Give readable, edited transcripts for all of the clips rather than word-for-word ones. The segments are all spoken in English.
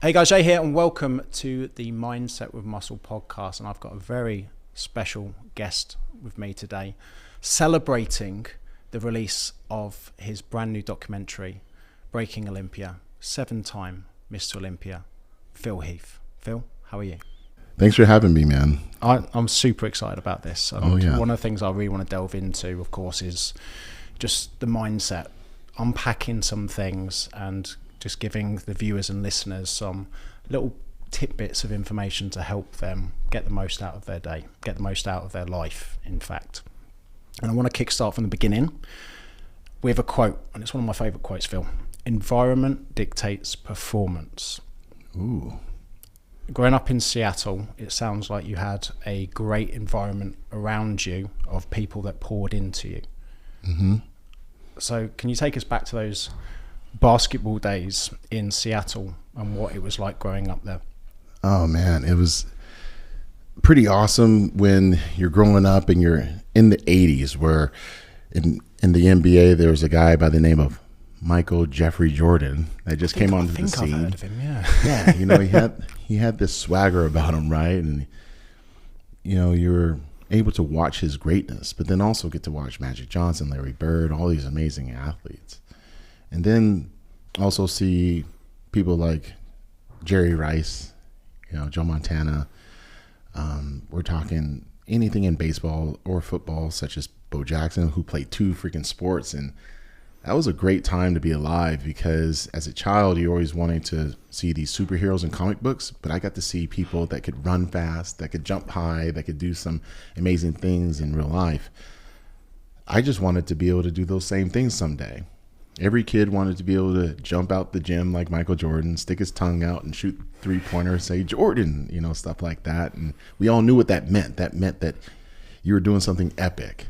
Hey guys, Jay here and welcome to the Mindset with Muscle podcast, and I've got a very special guest with me today celebrating the release of his brand new documentary, Breaking Olympia, 7-time Mr Olympia Phil Heath. Phil, how are you? Thanks for having me, man. I'm super excited about this. Yeah. One of the things I really want to delve into, of course, is just the mindset, unpacking some things and just giving the viewers and listeners some little tidbits of information to help them get the most out of their day, get the most out of their life, in fact. And I want to kickstart from the beginning with a quote, and it's one of my favourite quotes, Phil. Environment dictates performance. Ooh. Growing up in Seattle, it sounds like you had a great environment around you of people that poured into you. Mm-hmm. So can you take us back to those basketball days in Seattle and what it was like growing up there? Oh man, it was pretty awesome when you're growing up and you're in the 80s, where in the NBA there was a guy by the name of Michael Jeffrey Jordan that just came onto the scene. I've heard of him, yeah. Yeah, he had this swagger about him, right? And you were able to watch his greatness, but then also get to watch Magic Johnson, Larry Bird, all these amazing athletes. And then also see people like Jerry Rice, Joe Montana. We're talking anything in baseball or football, such as Bo Jackson, who played 2 freaking sports. And that was a great time to be alive, because as a child, you always wanted to see these superheroes in comic books, but I got to see people that could run fast, that could jump high, that could do some amazing things in real life. I just wanted to be able to do those same things someday. Every kid wanted to be able to jump out the gym like Michael Jordan, stick his tongue out and shoot 3-pointers, say Jordan, stuff like that. And we all knew what that meant. That meant that you were doing something epic.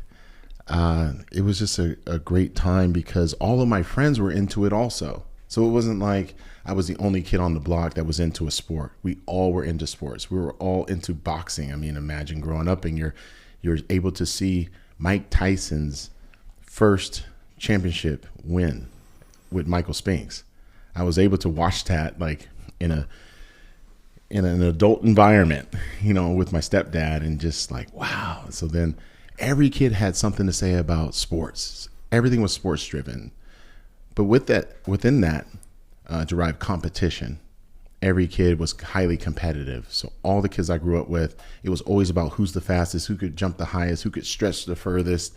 It was just a great time because all of my friends were into it also. So it wasn't like I was the only kid on the block that was into a sport. We all were into sports. We were all into boxing. I mean, imagine growing up and you're able to see Mike Tyson's first championship win with Michael Spinks. I was able to watch that like in an adult environment, with my stepdad, and just like, wow. So then every kid had something to say about sports. Everything was sports driven. But within that derived competition. Every kid was highly competitive. So all the kids I grew up with, it was always about who's the fastest, who could jump the highest, who could stretch the furthest,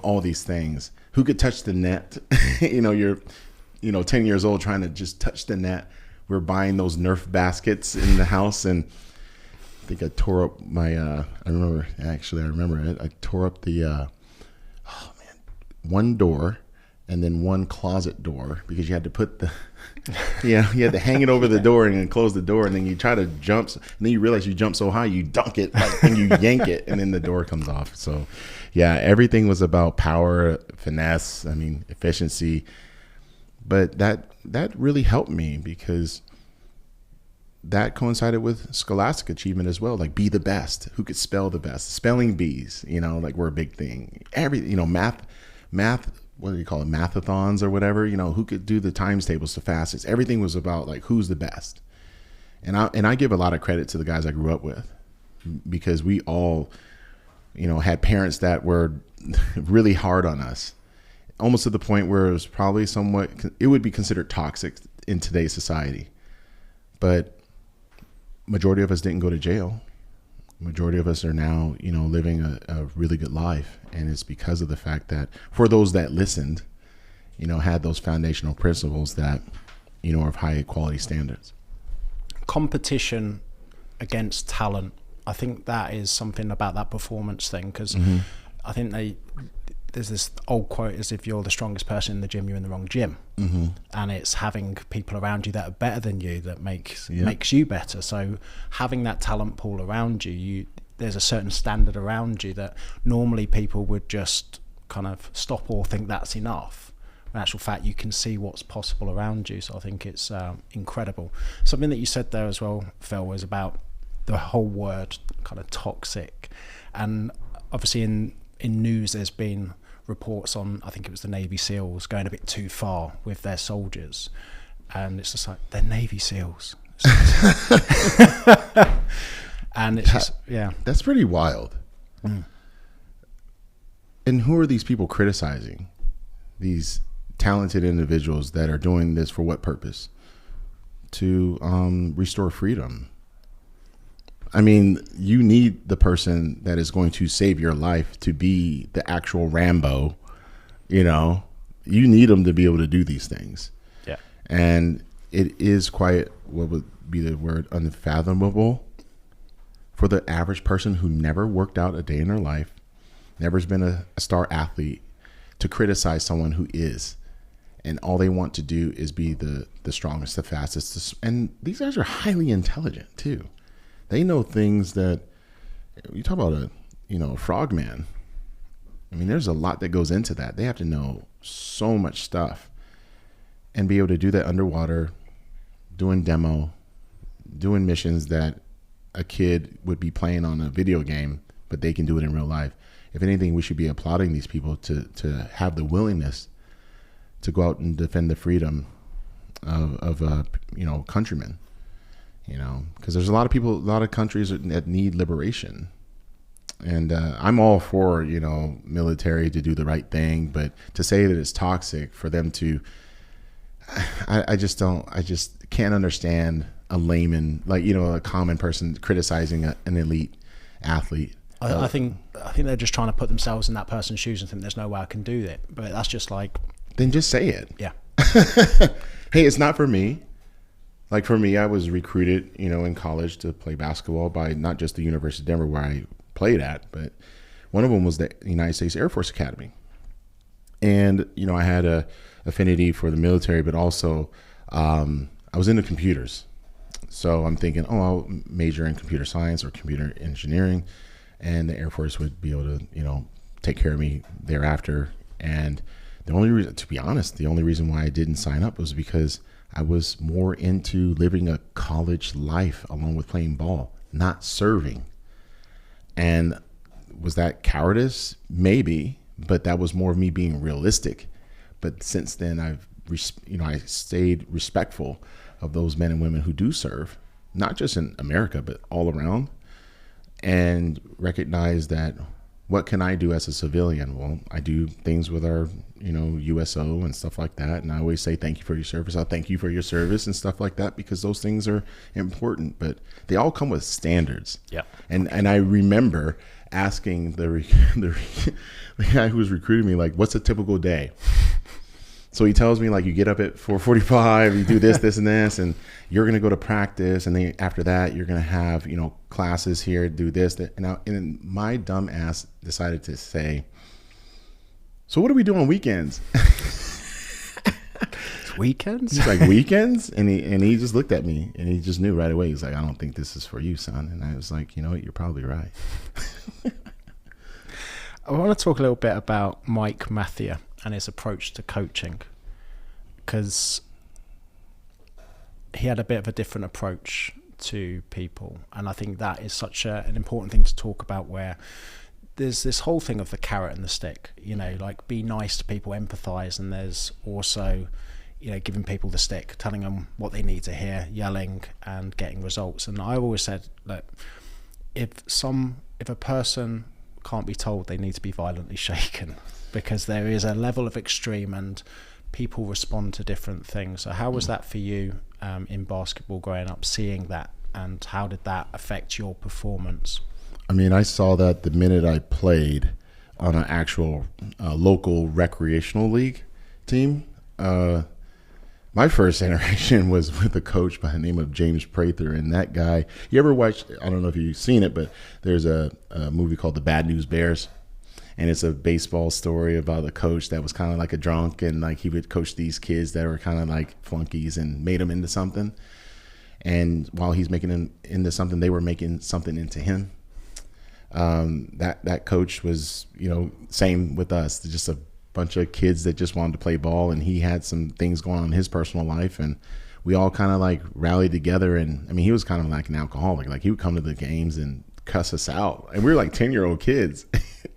all these things. Who could touch the net? You're 10 years old trying to just touch the net. We're buying those Nerf baskets in the house, and I think I tore up my I remember it. I tore up the one door and then one closet door, because you had to put the you had to hang it over the door and then close the door, and then you try to jump, and then you realize you jump so high you dunk it, and you yank it, and then the door comes off. So yeah, everything was about power, finesse, efficiency. But that really helped me, because that coincided with scholastic achievement as well. Like, be the best. Who could spell the best? Spelling bees, were a big thing. Math, what do you call it? Mathathons or whatever, who could do the times tables the fastest. Everything was about like, who's the best. And I give a lot of credit to the guys I grew up with, because we all, had parents that were really hard on us, almost to the point where it was probably it would be considered toxic in today's society. But majority of us didn't go to jail. Majority of us are now, living a really good life. And it's because of the fact that, for those that listened, had those foundational principles that, are of high quality standards. Competition Against talent. I think that is something about that performance thing, because I think there's this old quote, as if you're the strongest person in the gym, you're in the wrong gym. And it's having people around you that are better than you that makes you better. So having that talent pool around you, there's a certain standard around you that normally people would just kind of stop or think that's enough. In actual fact, you can see what's possible around you. So I think it's incredible. Something that you said there as well, Phil, was about the whole word kind of toxic. And obviously in news there's been reports on, I think it was the Navy SEALs going a bit too far with their soldiers, and it's just like, they're Navy SEALs. And it's just, yeah. That's pretty wild. And who are these people criticizing? These talented individuals that are doing this for what purpose? To restore freedom. I mean, you need the person that is going to save your life to be the actual Rambo. You know, you need them to be able to do these things. Yeah. And it is quite, what would be the word, unfathomable for the average person who never worked out a day in their life, never has been a star athlete, to criticize someone who is. And all they want to do is be the strongest, the fastest. And these guys are highly intelligent too. They know things that, you talk about a frogman. I mean, there's a lot that goes into that. They have to know so much stuff and be able to do that underwater, doing demo, doing missions that a kid would be playing on a video game, but they can do it in real life. If anything, we should be applauding these people to have the willingness to go out and defend the freedom of countrymen, because there's a lot of people, a lot of countries that need liberation. And I'm all for, military to do the right thing, but to say that it's toxic for them to, I just can't understand a layman, a common person criticizing an elite athlete. I think they're just trying to put themselves in that person's shoes and think there's no way I can do it. But that's just like... Then just say it. Yeah. Hey, it's not for me. Like for me, I was recruited, in college to play basketball by not just the University of Denver where I played at, but one of them was the United States Air Force Academy. And, I had a affinity for the military, but also I was into computers. So I'm thinking, I'll major in computer science or computer engineering, and the Air Force would be able to, take care of me thereafter. And the only reason, to be honest, the only reason why I didn't sign up was because I was more into living a college life along with playing ball, not serving. And was that cowardice? Maybe, but that was more of me being realistic. But since then, I stayed respectful of those men and women who do serve, not just in America, but all around, and recognize that what can I do as a civilian? Well, I do things with our, USO and stuff like that. And I always say, thank you for your service. I'll thank you for your service and stuff like that, because those things are important, but they all come with standards. Yeah. And I remember asking the guy who was recruiting me, like, what's a typical day? So he tells me, like, you get up at 4:45, you do this, this, and this, and you're going to go to practice. And then after that, you're going to have, classes here, do this, that. And my dumb ass decided to say, so what do we do on weekends? It's weekends? He's like, weekends? And he just looked at me and he just knew right away. He's like, I don't think this is for you, son. And I was like, you know what? You're probably right. I want to talk a little bit about Mike Mathia and his approach to coaching, because he had a bit of a different approach to people, and I think that is such an important thing to talk about, where there's this whole thing of the carrot and the stick, like be nice to people, empathize, and there's also giving people the stick, telling them what they need to hear, yelling and getting results. And I've always said that if a person can't be told, they need to be violently shaken, because there is a level of extreme and people respond to different things. So how was that for you in basketball growing up, seeing that, and how did that affect your performance? I mean, I saw that the minute I played on an actual local recreational league team. My first interaction was with a coach by the name of James Prather, and that guy, you ever watched, I don't know if you've seen it, but there's a movie called The Bad News Bears, and it's a baseball story about a coach that was kind of like a drunk, and like he would coach these kids that were kind of like flunkies and made them into something. And while he's making them into something, they were making something into him. That coach was, same with us, just a bunch of kids that just wanted to play ball, and he had some things going on in his personal life, and we all kind of like rallied together. And I mean, he was kind of like an alcoholic. Like he would come to the games and cuss us out, and we were like 10-year-old kids.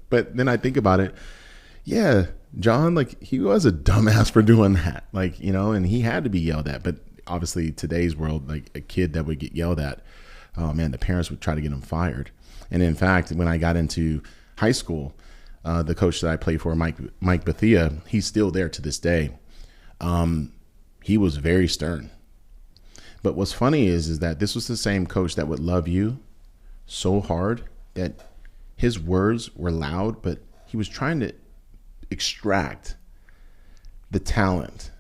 But then I think about it, yeah, John, like he was a dumbass for doing that, like, and he had to be yelled at. But obviously today's world, like a kid that would get yelled at, oh man, the parents would try to get him fired. And in fact, when I got into high school, the coach that I played for, Mike Bethia, he's still there to this day. He was very stern. But what's funny is that this was the same coach that would love you so hard that his words were loud, but he was trying to extract the talent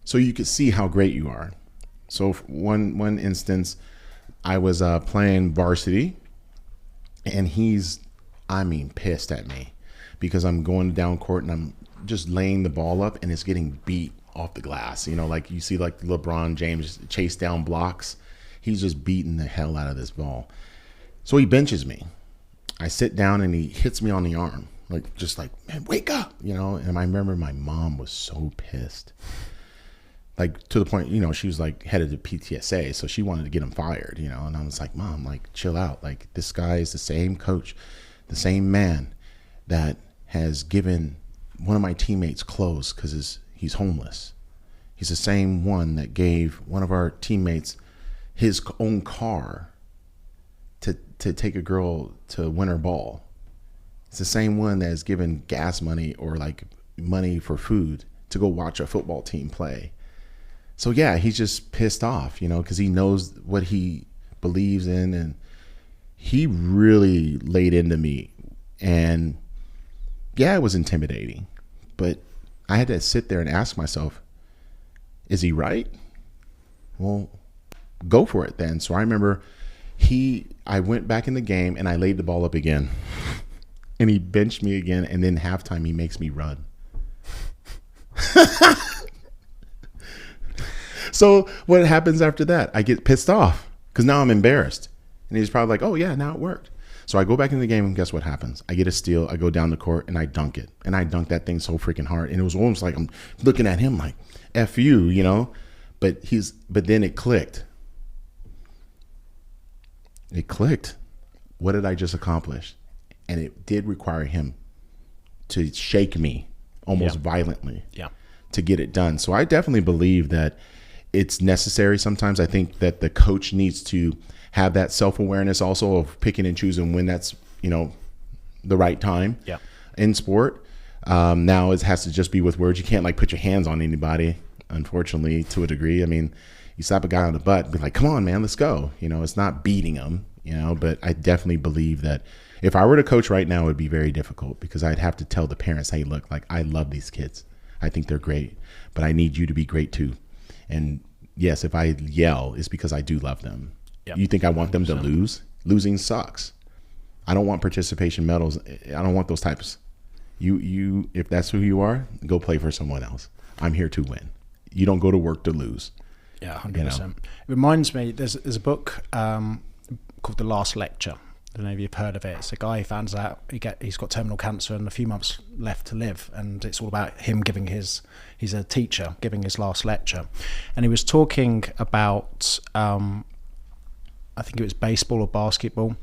so you could see how great you are. So one instance, I was playing varsity, and he's, pissed at me because I'm going down court and I'm just laying the ball up and it's getting beat off the glass. You know, like you see like LeBron James chase down blocks. He's just beating the hell out of this ball. So he benches me. I sit down and he hits me on the arm, just like, man, wake up, you know? And I remember my mom was so pissed. Like to the point, you know, she was like headed to PTSA, so she wanted to get him fired, you know? And I was like, Mom, like chill out. Like this guy is the same coach, the same man that has given one of my teammates clothes because he's homeless. He's the same one that gave one of our teammates his own car to take a girl to winter ball. It's the same one that has given gas money or like money for food to go watch a football team play. So yeah, he's just pissed off, you know, because he knows what he believes in, and he really laid into me. And yeah, it was intimidating, but I had to sit there and ask myself, is he right? Well, go for it then. So I remember I went back in the game and I laid the ball up again and he benched me again. And then halftime, he makes me run. So what happens after that? I get pissed off because now I'm embarrassed. And he's probably like, oh yeah, now it worked. So I go back in the game and guess what happens? I get a steal. I go down the court and I dunk it. And I dunk that thing so freaking hard. And it was almost like I'm looking at him like, F you, you know? But then it clicked. It clicked. What did I just accomplish? And it did require him to shake me almost violently to get it done. So I definitely believe that it's necessary sometimes. I think that the coach needs to have that self-awareness also of picking and choosing when that's, you know, the right time in sport. Now it has to just be with words. You can't like put your hands on anybody, unfortunately, to a degree. I mean, you slap a guy on the butt and be like, come on, man, let's go. You know, it's not beating him, you know, but I definitely believe that if I were to coach right now, it would be very difficult because I'd have to tell the parents, hey, look, like I love these kids. I think they're great, but I need you to be great too. And yes, if I yell, it's because I do love them. Yep. You think I want them to lose? Losing sucks. I don't want participation medals. I don't want those types. You, if that's who you are, go play for someone else. I'm here to win. You don't go to work to lose. Yeah, 100%. You know? It reminds me, there's a book called The Last Lecture. I don't know if you've heard of it. It's a guy who finds out he's got terminal cancer and a few months left to live, and it's all about him giving he's a teacher, giving his last lecture. And he was talking about, I think it was baseball or basketball,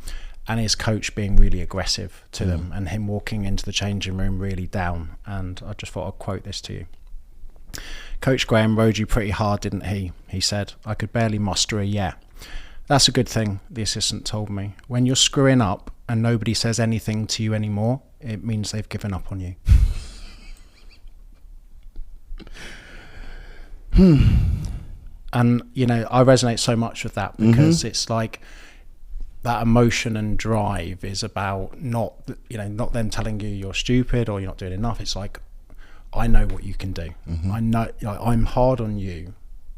and his coach being really aggressive to them and him walking into the changing room really down. And I just thought I'd quote this to you. Coach Graham rode you pretty hard, didn't he? He said. I could barely muster a yeah. That's a good thing, the assistant told me. When you're screwing up and nobody says anything to you anymore, it means they've given up on you. And, you know, I resonate so much with that because it's like that emotion and drive is about not them telling you you're stupid or you're not doing enough. It's like, I know what you can do. I know, I'm hard on you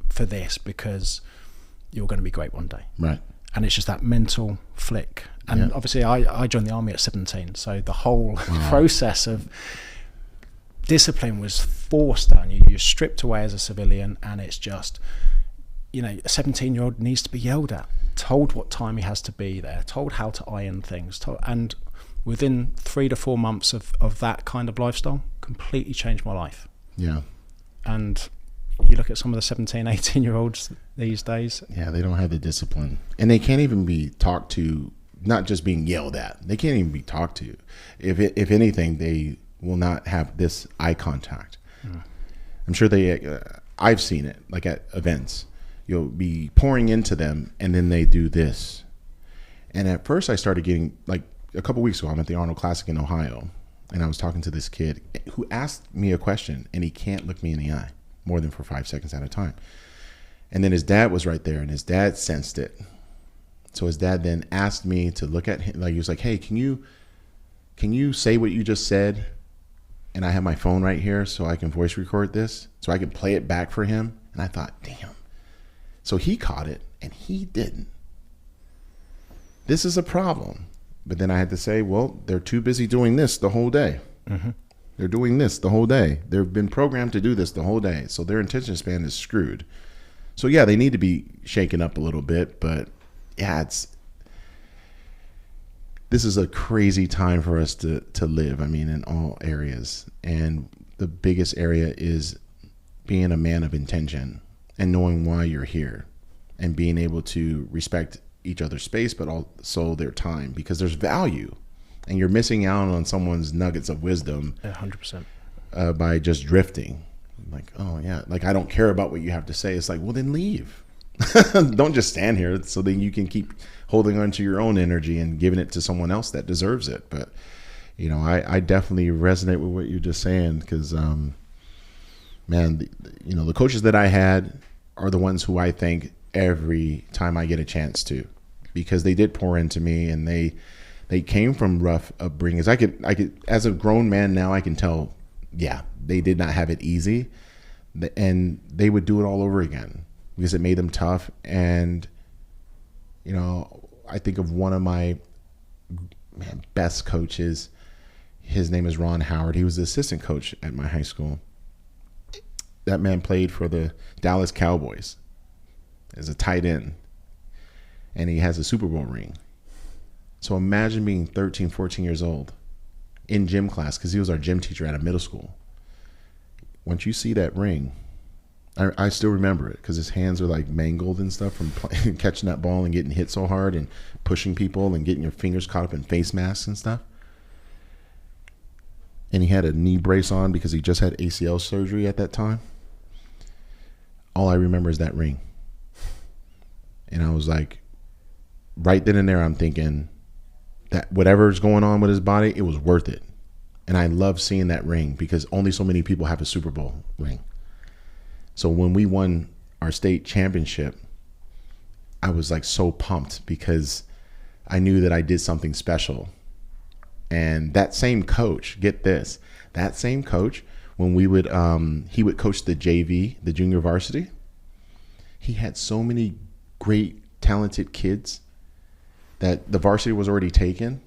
for this because you're going to be great one day. Right. And it's just that mental flick. And obviously I joined the army at 17. So the whole process of discipline was forced on you. You're stripped away as a civilian, and it's just, you know, a 17-year-old needs to be yelled at, told what time he has to be there, told how to iron things. And within 3 to 4 months of that kind of lifestyle, completely changed my life. Yeah. And you look at some of the 17, 18-year-olds these days. Yeah, they don't have the discipline. And they can't even be talked to, not just being yelled at. They can't even be talked to. If anything, they will not have this eye contact. I'm sure I've seen it, like at events. you'll be pouring into them, and then they do this. And at first I started getting, like a couple weeks ago, I'm at the Arnold Classic in Ohio, and I was talking to this kid who asked me a question, and he can't look me in the eye more than for 5 seconds at a time. And then his dad was right there, and his dad sensed it. So his dad then asked me to look at him. Like, he was like, hey, can you say what you just said? And I have my phone right here so I can voice record this, so I can play it back for him. And I thought, damn. So he caught it, and he didn't. This is a problem. But then I had to say, well, they're too busy doing this the whole day. Mm-hmm. They're doing this the whole day. They've been programmed to do this the whole day. So their attention span is screwed. So yeah, they need to be shaken up a little bit, but yeah, this is a crazy time for us to live. I mean, in all areas. And the biggest area is being a man of intention and knowing why you're here and being able to respect each other's space, but also their time, because there's value, and you're missing out on someone's nuggets of wisdom 100% by just drifting. Like, oh yeah, like I don't care about what you have to say. It's like, well, then leave. Don't just stand here, so then you can keep holding on to your own energy and giving it to someone else that deserves it. But you know, I definitely resonate with what you're just saying, because man, the coaches that I had are the ones who I thank every time I get a chance to, because they did pour into me, and they came from rough upbringings. I could as a grown man now, I can tell, yeah, they did not have it easy, and they would do it all over again because it made them tough. And I think of one of my best coaches. His name is Ron Howard. He was the assistant coach at my high school. That man played for the Dallas Cowboys as a tight end, and he has a Super Bowl ring. So imagine being 13, 14 years old in gym class, because he was our gym teacher at a middle school. Once you see that ring, I still remember it, because his hands are like mangled and stuff from catching that ball and getting hit so hard and pushing people and getting your fingers caught up in face masks and stuff. And he had a knee brace on because he just had ACL surgery at that time. All I remember is that ring. And I was like, right then and there, I'm thinking that whatever's going on with his body, it was worth it. And I love seeing that ring, because only so many people have a Super Bowl ring. So when we won our state championship, I was like so pumped, because I knew that I did something special. And that same coach, get this, that same coach, when we would, he would coach the JV, the junior varsity. He had so many great, talented kids that the varsity was already taken.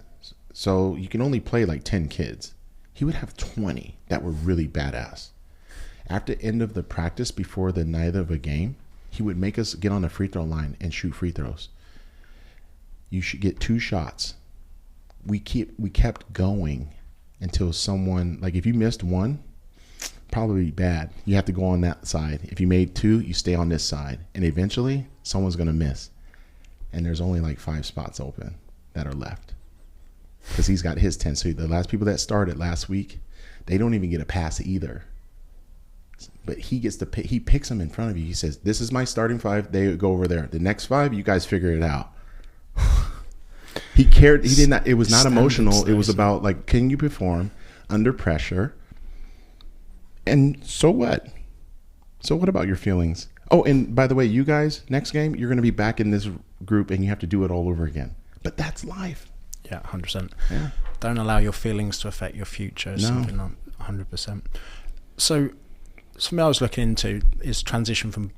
So you can only play like 10 kids. He would have 20 that were really badass. After the end of the practice, before the night of a game, he would make us get on the free throw line and shoot free throws. You should get 2 shots. We kept going until someone, like if you missed one, probably bad. You have to go on that side. If you made 2, you stay on this side. And eventually someone's going to miss. And there's only like 5 spots open that are left, because he's got his 10. So the last people that started last week, they don't even get a pass either. But he gets to pick, he picks them in front of you. He says, this is my starting 5. They go over there. The next 5, you guys figure it out. He cared. He did not. It was not emotional. It was about like, can you perform under pressure? And so what? So what about your feelings? Oh, and by the way, you guys, next game, you're going to be back in this group, and you have to do it all over again. But that's life. Yeah, 100%. Yeah. Don't allow your feelings to affect your future. No. Something like 100%. So something I was looking into is transition from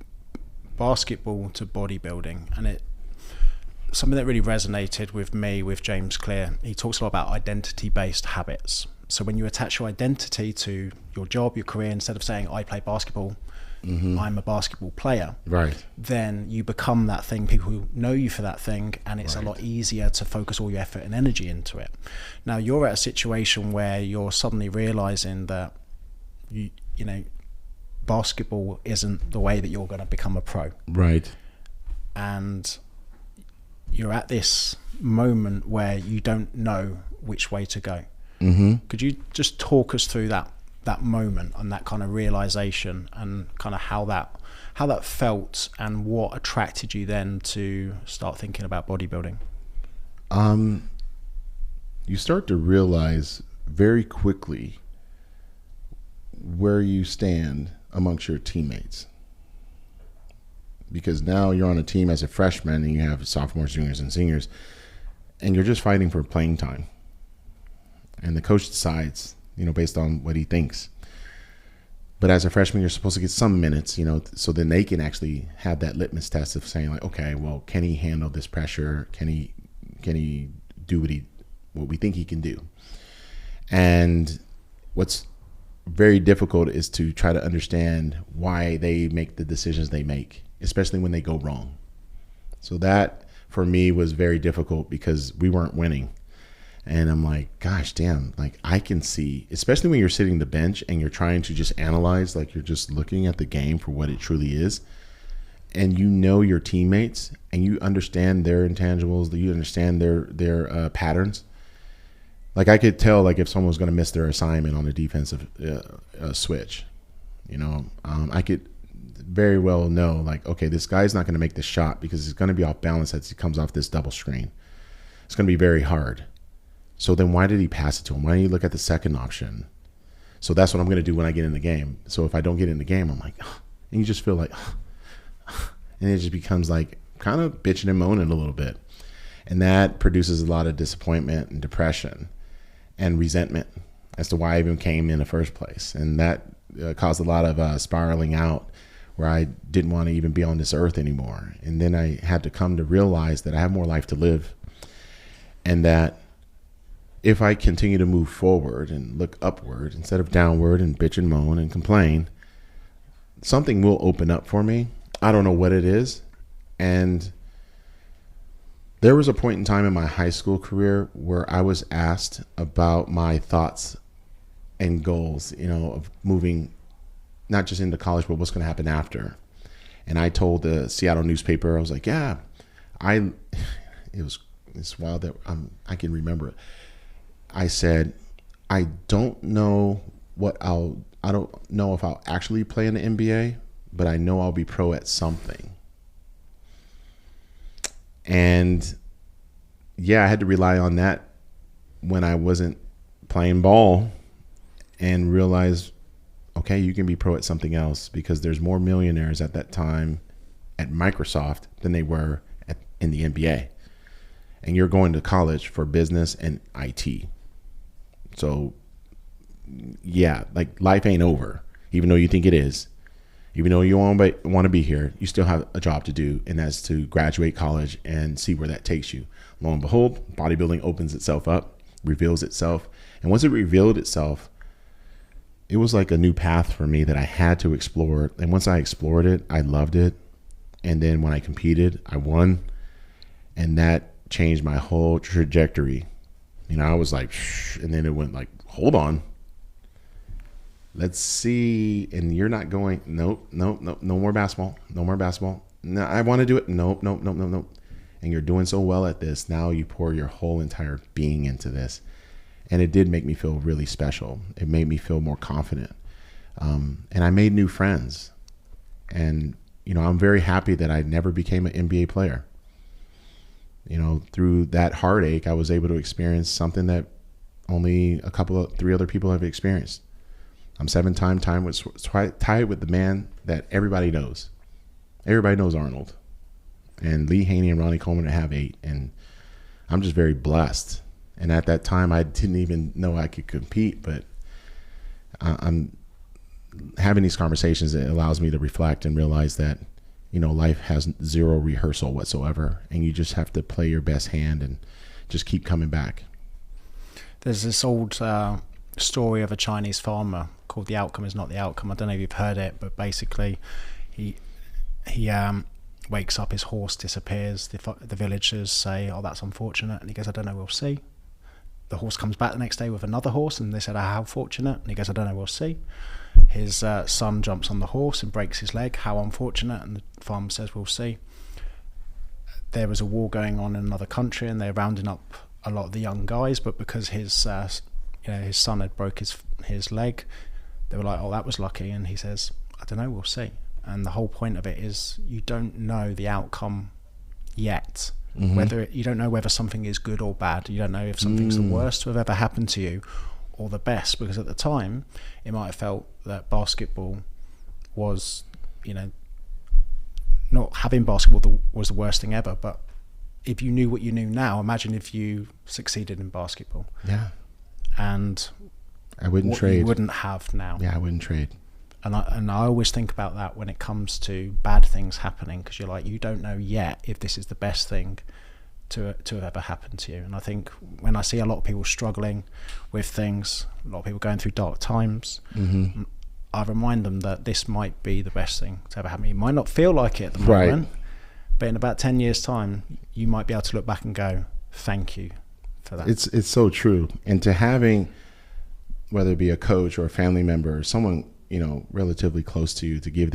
basketball to bodybuilding, and something that really resonated with me with James Clear. He talks a lot about identity-based habits. So when you attach your identity to your job, your career, instead of saying I play basketball, I'm a basketball player, right? Then you become that thing. People know you for that thing, and it's a lot easier to focus all your effort and energy into it. Now you're at a situation where you're suddenly realizing that you know basketball isn't the way that you're going to become a pro, right? And you're at this moment where you don't know which way to go. Could you just talk us through that that moment and that kind of realization, and kind of how that felt, and what attracted you then to start thinking about bodybuilding? You start to realize very quickly where you stand amongst your teammates, because now you're on a team as a freshman and you have sophomores, juniors, and seniors, and you're just fighting for playing time. And the coach decides, based on what he thinks. But as a freshman, you're supposed to get some minutes, so then they can actually have that litmus test of saying, like, okay, well, can he handle this pressure? Can he do what we think he can do? And what's very difficult is to try to understand why they make the decisions they make, especially when they go wrong. So that for me was very difficult, because we weren't winning. And I'm like, gosh, damn, like I can see, especially when you're sitting the bench and you're trying to just analyze, like you're just looking at the game for what it truly is. And your teammates, and you understand their intangibles, you understand their patterns. Like I could tell, like if someone was going to miss their assignment on a defensive switch, I could very well know, like, okay, this guy's not going to make the shot because he's going to be off balance as he comes off this double screen. It's going to be very hard. So then why did he pass it to him? Why didn't he look at the second option? So that's what I'm going to do when I get in the game. So if I don't get in the game, I'm like, and you just feel like, and it just becomes like kind of bitching and moaning a little bit. And that produces a lot of disappointment and depression and resentment as to why I even came in the first place. And that caused a lot of spiraling out, where I didn't want to even be on this earth anymore. And then I had to come to realize that I have more life to live, and that if I continue to move forward and look upward instead of downward and bitch and moan and complain, something will open up for me. I don't know what it is. And there was a point in time in my high school career where I was asked about my thoughts and goals, of moving not just into college, but what's going to happen after. And I told the Seattle newspaper, I was like, yeah, it's wild that I can remember it. I said, I don't know I don't know if I'll actually play in the NBA, but I know I'll be pro at something. And yeah, I had to rely on that when I wasn't playing ball, and realize, okay, you can be pro at something else, because there's more millionaires at that time at Microsoft than they were in the NBA. And you're going to college for business and IT. So yeah, like life ain't over, even though you think it is. Even though you want to be here, you still have a job to do, and that's to graduate college and see where that takes you. Lo and behold, bodybuilding opens itself up, reveals itself. And once it revealed itself, it was like a new path for me that I had to explore. And once I explored it, I loved it. And then when I competed, I won. And that changed my whole trajectory. I was like, shh, and then it went like, hold on. Let's see. And you're not going, nope, no more basketball. No more basketball. No, I want to do it. Nope. And you're doing so well at this. Now you pour your whole entire being into this. And it did make me feel really special. It made me feel more confident. And I made new friends. And, I'm very happy that I never became an NBA player. Through that heartache, I was able to experience something that only 3 other people have experienced. I'm 7-time tied with the man that everybody knows. Everybody knows Arnold. And Lee Haney and Ronnie Coleman have 8. And I'm just very blessed. And at that time, I didn't even know I could compete. But I'm having these conversations. It allows me to reflect and realize that, life has zero rehearsal whatsoever. And you just have to play your best hand and just keep coming back. There's this old story of a Chinese farmer called "The Outcome Is Not the Outcome." I don't know if you've heard it, but basically he wakes up, his horse disappears. The villagers say, "Oh, that's unfortunate," and he goes, "I don't know, we'll see." The horse comes back the next day with another horse, and they said, "Oh, how fortunate," and he goes, "I don't know, we'll see." His son jumps on the horse and breaks his leg. "How unfortunate," and the farmer says, "We'll see." There was a war going on in another country, and they're rounding up a lot of the young guys, but because his son had broke his leg, they were like, oh, that was lucky. And he says, I don't know, we'll see. And the whole point of it is you don't know the outcome yet. Mm-hmm. You don't know whether something is good or bad. You don't know if something's the worst to have ever happened to you or the best, because at the time it might have felt that basketball was, you know, not having basketball was the worst thing ever. But if you knew what you knew now, imagine if you succeeded in basketball. Yeah. And I wouldn't trade. You wouldn't have now. Yeah, I wouldn't trade. And I always think about that when it comes to bad things happening, because you're like, you don't know yet if this is the best thing to have ever happened to you. And I think when I see a lot of people struggling with things, a lot of people going through dark times, mm-hmm. I remind them that this might be the best thing to ever happen. You might not feel like it at the moment, but in about 10 years' time, you might be able to look back and go, thank you for that. It's so true. And to having, whether it be a coach or a family member or someone, you know, relatively close to you to give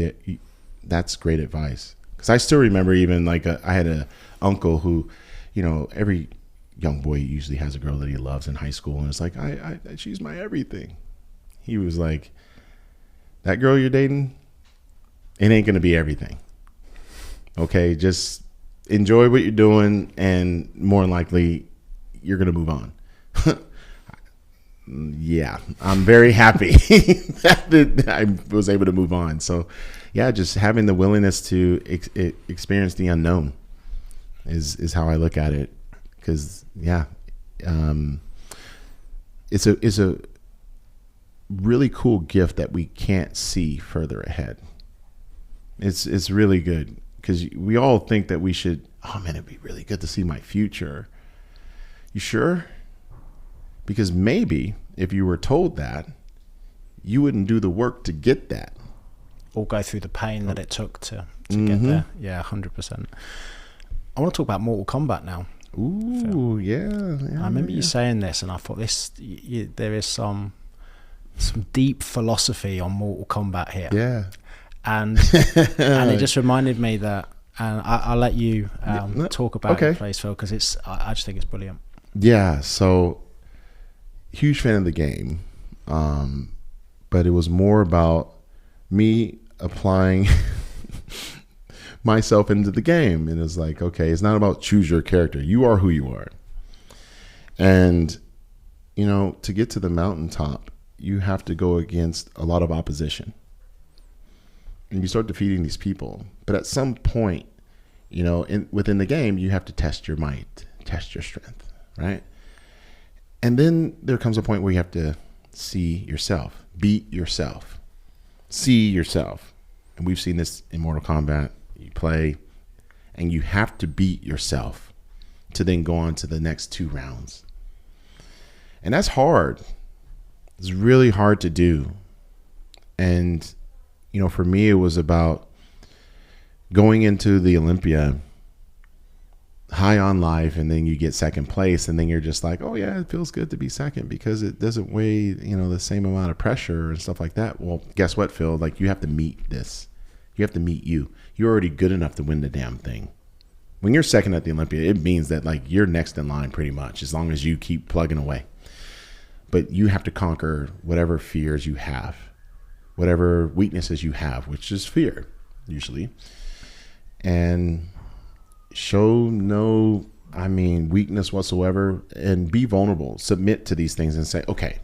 that's great advice. Because I still remember even like I had an uncle who, you know, every young boy usually has a girl that he loves in high school, and it's like, she's my everything. He was like, that girl you're dating, it ain't gonna be everything. Okay, just enjoy what you're doing, and more than likely you're gonna move on. Yeah, I'm very happy that I was able to move on. So yeah, just having the willingness to experience the unknown is how I look at it. Because yeah, it's a really cool gift that we can't see further ahead. It's really good, because we all think that we should, oh man, it'd be really good to see my future. You sure? Because maybe if you were told that, you wouldn't do the work to get that. Or go through the pain that it took to get there. Yeah, 100%. I want to talk about Mortal Kombat now. Ooh, yeah. I remember you saying this, and I thought there is some deep philosophy on Mortal Kombat here. Yeah. And it just reminded me that, and I'll let you talk about it, please, Phil, because I just think it's brilliant. Yeah, so huge fan of the game, but it was more about me applying myself into the game. And it's like, okay, it's not about choose your character. You are who you are. And, you know, to get to the mountaintop, you have to go against a lot of opposition. And you start defeating these people. But at some point, you know, within the game, you have to test your might, test your strength, right? And then there comes a point where you have to see yourself, beat yourself, see yourself. And we've seen this in Mortal Kombat. You play, and you have to beat yourself to then go on to the next 2 rounds. And that's hard. It's really hard to do. And, you know, for me, it was about going into the Olympia high on life, and then you get second place, and then you're just like, oh yeah, it feels good to be second because it doesn't weigh, you know, the same amount of pressure and stuff like that. Well, guess what, Phil? Like, you have to meet this. You have to meet you. You're already good enough to win the damn thing. When you're second at the Olympia, it means that like you're next in line pretty much, as long as you keep plugging away. But you have to conquer whatever fears you have, whatever weaknesses you have, which is fear usually, and show no, weakness whatsoever, and be vulnerable. Submit to these things and say, okay,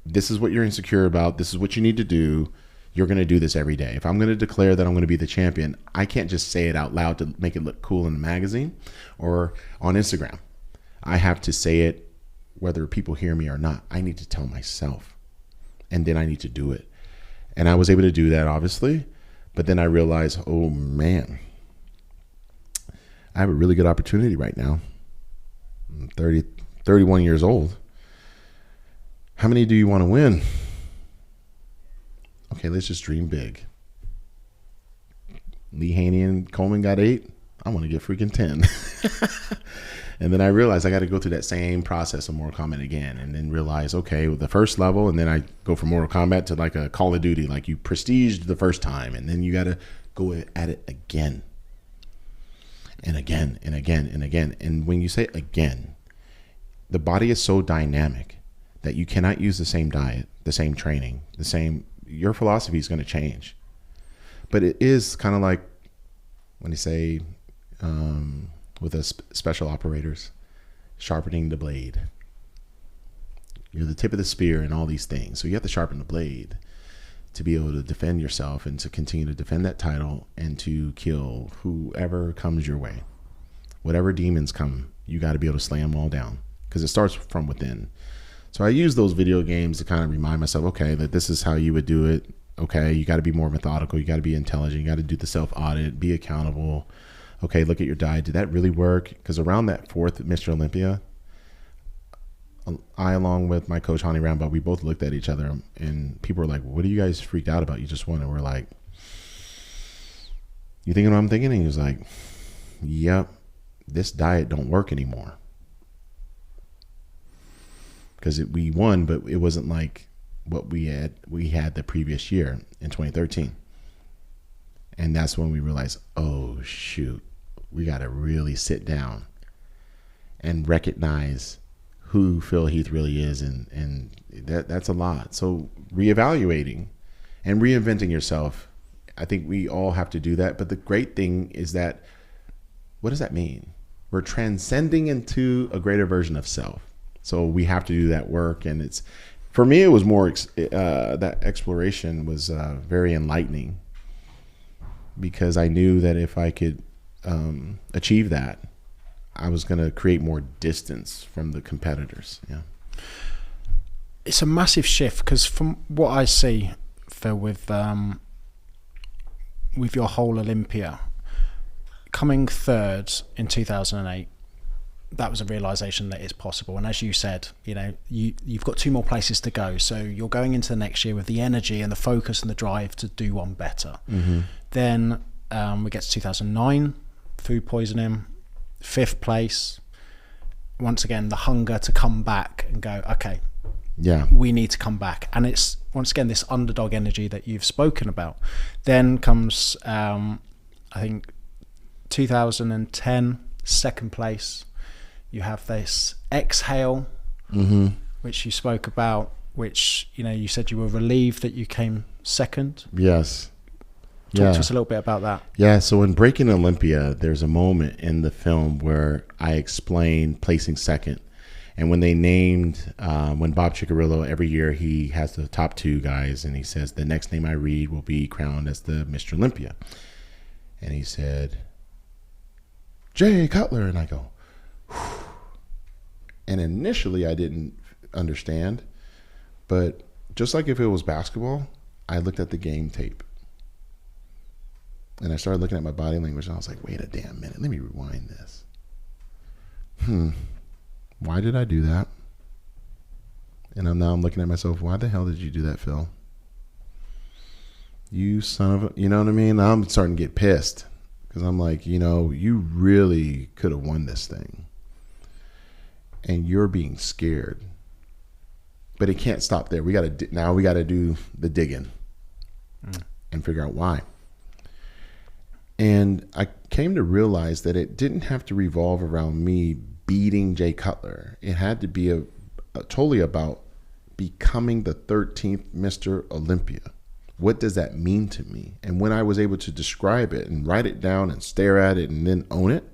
this is what you're insecure about. This is what you need to do. You're going to do this every day. If I'm going to declare that I'm going to be the champion, I can't just say it out loud to make it look cool in the magazine or on Instagram. I have to say it whether people hear me or not. I need to tell myself, and then I need to do it. And I was able to do that, obviously, but then I realized, oh man, I have a really good opportunity right now. I'm 31 years old. How many do you want to win? Okay, let's just dream big. Lee Haney and Coleman got 8. I want to get freaking 10. And then I realized I got to go through that same process of Mortal Kombat again, and then realize, okay, the first level, and then I go from Mortal Kombat to like a Call of Duty, like you prestiged the first time, and then you got to go at it again. And again, and again, and again. And when you say again, the body is so dynamic that you cannot use the same diet, the same training, your philosophy is going to change. But it is kind of like when they say with the special operators, sharpening the blade. You're the tip of the spear and all these things. So you have to sharpen the blade to be able to defend yourself and to continue to defend that title and to kill whoever comes your way. Whatever demons come, you got to be able to slay them all down, because it starts from within. So I use those video games to kind of remind myself, okay, that this is how you would do it. Okay, you got to be more methodical. You got to be intelligent. You got to do the self-audit, be accountable. Okay, look at your diet. Did that really work? Because around that 4th Mr. Olympia, I, along with my coach, Hani Rambo, we both looked at each other and people were like, what are you guys freaked out about? You just won. And we're like, you thinking what I'm thinking? And he was like, yep, this diet don't work anymore. Because we won, but it wasn't like what we had the previous year in 2013. And that's when we realized, oh shoot, we got to really sit down and recognize who Phil Heath really is, and that's a lot. So reevaluating and reinventing yourself, I think we all have to do that. But the great thing is that, what does that mean? We're transcending into a greater version of self. So we have to do that work, and it's, for me, it was more that exploration was very enlightening, because I knew that if I could achieve that, I was going to create more distance from the competitors. Yeah, it's a massive shift, because from what I see, Phil, with your whole Olympia, coming 3rd in 2008, that was a realization that it's possible. And as you said, you've got 2 more places to go, so you're going into the next year with the energy and the focus and the drive to do one better. Mm-hmm. Then we get to 2009, food poisoning, 5th place. Once again, the hunger to come back and go, okay, yeah, we need to come back. And it's once again this underdog energy that you've spoken about. Then comes I think 2010, 2nd place. You have this exhale, mm-hmm. which you spoke about, which you said you were relieved that you came 2nd. Yes. Talk to us a little bit about that. Yeah, so in Breaking Olympia, there's a moment in the film where I explain placing 2nd. And when they named, when Bob Ciccarello, every year he has the top 2 guys, and he says, the next name I read will be crowned as the Mr. Olympia. And he said, Jay Cutler. And I go, whew. And initially I didn't understand, but just like if it was basketball, I looked at the game tape. And I started looking at my body language, and I was like, wait a damn minute, let me rewind this. Why did I do that? And now I'm looking at myself, why the hell did you do that, Phil? You son of a, you know what I mean? I'm starting to get pissed, because I'm like, you really could have won this thing. And you're being scared. But it can't stop there. We got to do the digging and figure out why. And I came to realize that it didn't have to revolve around me beating Jay Cutler. It had to be totally about becoming the 13th Mr. Olympia. What does that mean to me? And when I was able to describe it and write it down and stare at it and then own it,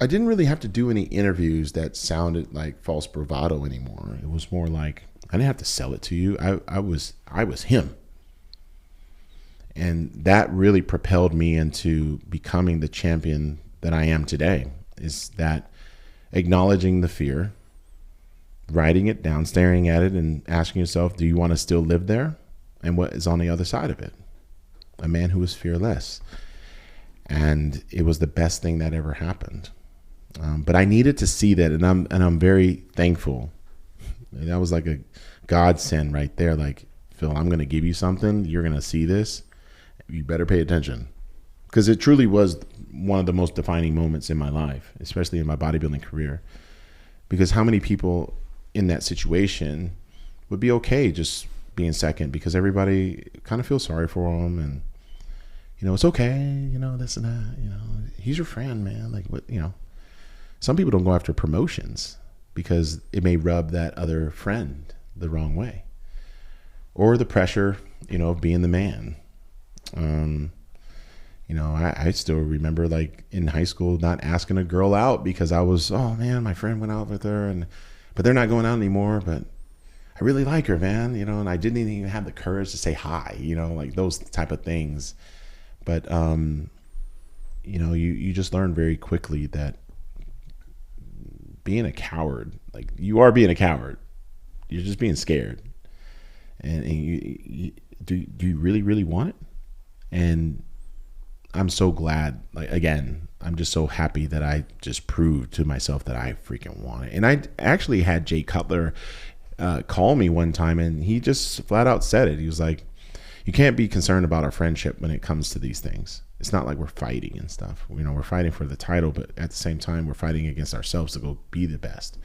I didn't really have to do any interviews that sounded like false bravado anymore. It was more like, I didn't have to sell it to you. I was him. And that really propelled me into becoming the champion that I am today, is that acknowledging the fear, writing it down, staring at it, and asking yourself, do you want to still live there? And what is on the other side of it? A man who is fearless. And it was the best thing that ever happened. But I needed to see that, and I'm very thankful. That was like a godsend right there. Like, Phil, I'm going to give you something. You're going to see this. You better pay attention, because it truly was one of the most defining moments in my life, especially in my bodybuilding career. Because how many people in that situation would be okay just being 2nd, because everybody kind of feels sorry for them, and it's okay, this and that, he's your friend, man. Like, what, some people don't go after promotions. because it may rub that other friend the wrong way, or the pressure, of being the man. I still remember, like, in high school, not asking a girl out because I was, oh man, my friend went out with her, but they're not going out anymore, but I really like her, man, and I didn't even have the courage to say hi, like those type of things. But, you just learn very quickly that being a coward, like, you are being a coward. You're just being scared. And do you really, really want it? And I'm so glad, like, again, I'm just so happy that I just proved to myself that I freaking want it. And I actually had Jay Cutler call me one time, and he just flat out said it. He was like, you can't be concerned about our friendship when it comes to these things. It's not like we're fighting and stuff. We're fighting for the title, but at the same time, we're fighting against ourselves to go be the best.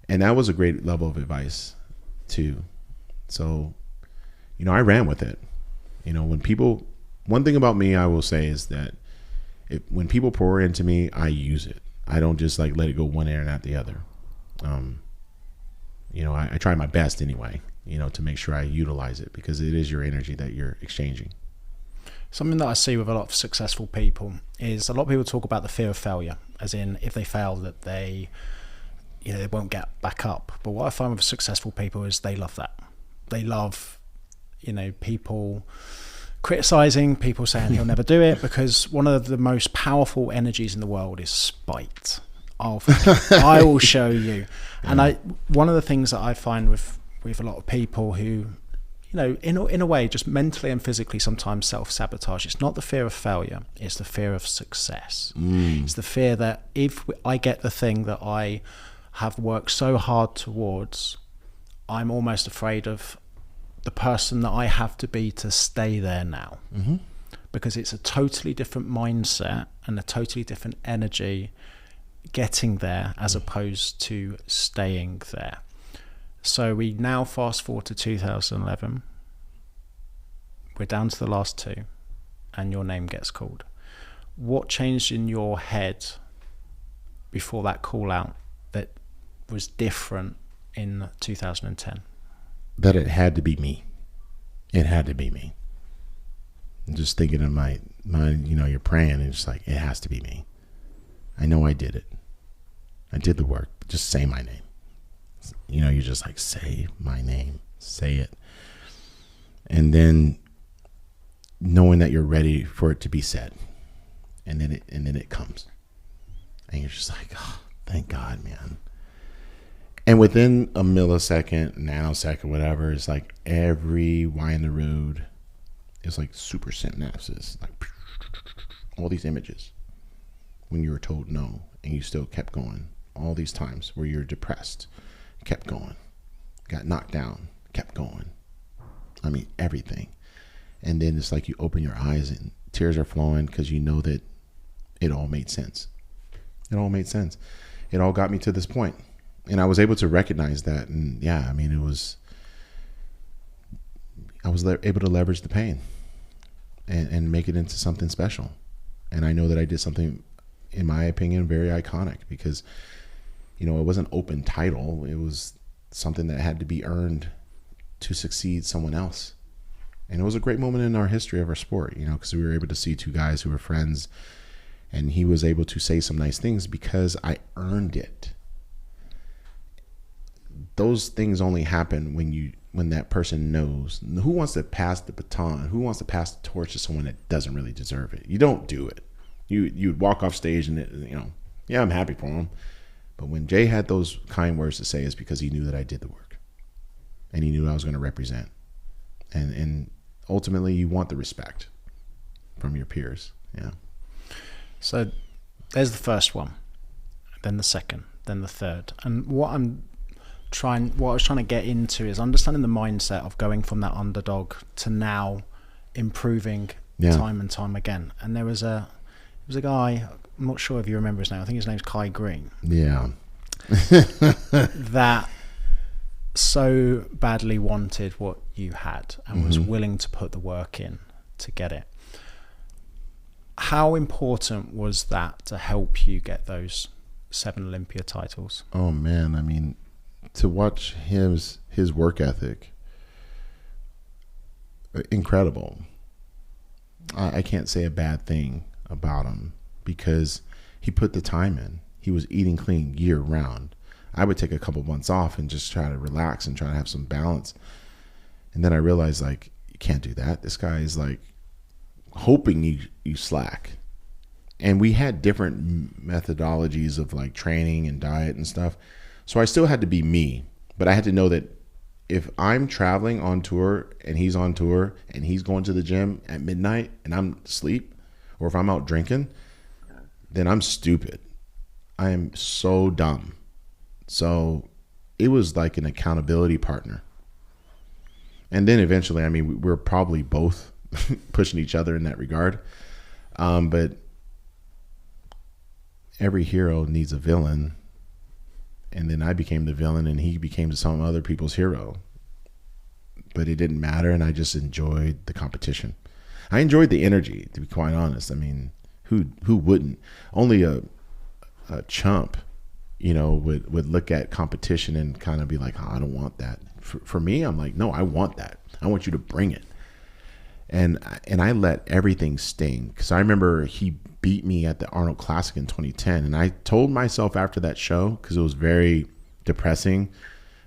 And that was a great level of advice too. So, I ran with it. One thing about me, I will say, is that when people pour into me, I use it. I don't just like let it go one ear and out the other. I try my best anyway, to make sure I utilize it, because it is your energy that you're exchanging. Something that I see with a lot of successful people is a lot of people talk about the fear of failure, as in if they fail that they won't get back up. But what I find with successful people is they love that. They love, people criticizing, people saying he'll never do it, because one of the most powerful energies in the world is spite. I will show you. And one of the things that I find with a lot of people who, in a way, just mentally and physically sometimes self-sabotage, it's not the fear of failure, it's the fear of success. It's the fear that if I get the thing that I have worked so hard towards, I'm almost afraid of the person that I have to be to stay there now. Mm-hmm. Because it's a totally different mindset and a totally different energy getting there as opposed to staying there. So we now fast forward to 2011. We're down to the last two, and your name gets called. What changed in your head before that call out that was different in 2010? That it had to be me. It had to be me. I'm just thinking in my mind, you're praying, and it's like, it has to be me. I know I did it. I did the work. Just say my name. You're just like, say my name. Say it. And then knowing that you're ready for it to be said. And then it comes. And you're just like, oh, thank God, man. And within a millisecond, nanosecond, whatever, it's like every Y in the road is like super synapses, like all these images. When you were told no, and you still kept going. All these times where you're depressed, kept going. Got knocked down, kept going. I mean, everything. And then it's like you open your eyes and tears are flowing because you know that it all made sense. It all made sense. It all got me to this point. And I was able to recognize that. And yeah, I mean, I was able to leverage the pain and make it into something special. And I know that I did something, in my opinion, very iconic, because, it wasn't an open title. It was something that had to be earned to succeed someone else. And it was a great moment in our history of our sport, because we were able to see two guys who were friends, and he was able to say some nice things because I earned it. Those things only happen when that person knows. Who wants to pass the baton? Who wants to pass the torch to someone that doesn't really deserve it? You don't do it. You'd walk off stage and yeah, I'm happy for him. But when Jay had those kind words to say, it's because he knew that I did the work, and he knew I was going to represent. And ultimately, you want the respect from your peers. Yeah. So there's the first one, then the second, then the third, and what I was trying to get into is understanding the mindset of going from that underdog to now improving time and time again. And there was a guy, I'm not sure if you remember his name, I think his name's Kai Green. Yeah. That so badly wanted what you had and was willing to put the work in to get it. How important was that to help you get those 7 Olympia titles. Oh man, I mean, to watch his work ethic, incredible. I can't say a bad thing about him because he put the time in. He was eating clean year round. I would take a couple months off and just try to relax and try to have some balance. And then I realized, like, you can't do that. This guy is like hoping you slack. And we had different methodologies of like training and diet and stuff. So I still had to be me, but I had to know that if I'm traveling on tour and he's on tour and he's going to the gym at midnight and I'm asleep, or if I'm out drinking, then I'm stupid. I am so dumb. So it was like an accountability partner. And then eventually, I mean, we're probably both pushing each other in that regard. But every hero needs a villain. And then I became the villain and he became some other people's hero. But it didn't matter, and I just enjoyed the competition. I enjoyed the energy, to be quite honest. I mean, who wouldn't? Only a chump, you know, would look at competition and kind of be like, oh, I don't want that. For me, I'm like, no, I want that. I want you to bring it. And I let everything sting, because I remember he beat me at the Arnold Classic in 2010. And I told myself after that show, because it was very depressing,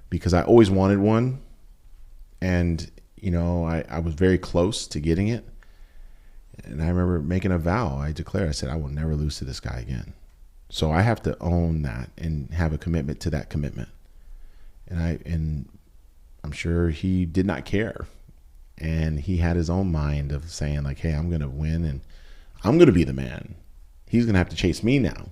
because I always wanted one. And, you know, I was very close to getting it. And I remember making a vow. I declared, I said, I will never lose to this guy again. So I have to own that and have a commitment to that commitment. And I'm sure he did not care. And he had his own mind of saying like, hey, I'm going to win and I'm going to be the man. He's going to have to chase me now.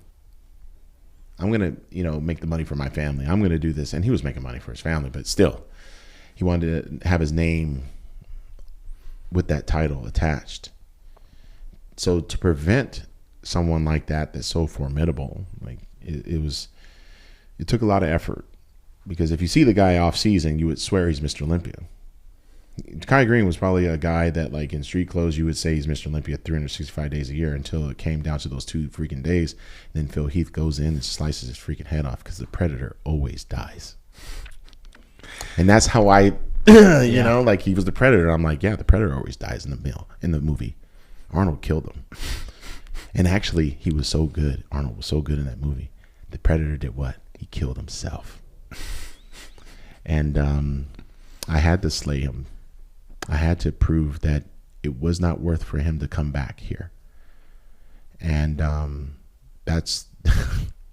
I'm going to, you know, make the money for my family. I'm going to do this. And he was making money for his family, but still, he wanted to have his name with that title attached. So to prevent someone like that that's so formidable, like it took a lot of effort, because if you see the guy off season, you would swear he's Mr. Olympia. Kai Green was probably a guy that, like, in street clothes, you would say he's Mr. Olympia 365 days a year, until it came down to those 2 freaking days. And then Phil Heath goes in and slices his freaking head off, because the Predator always dies. And that's how I, you know, like, he was the Predator. I'm like, yeah, the Predator always dies in the movie. Arnold killed him. And actually, he was so good. Arnold was so good in that movie. The Predator did what? He killed himself. And I had to slay him. I had to prove that it was not worth for him to come back here. And that's,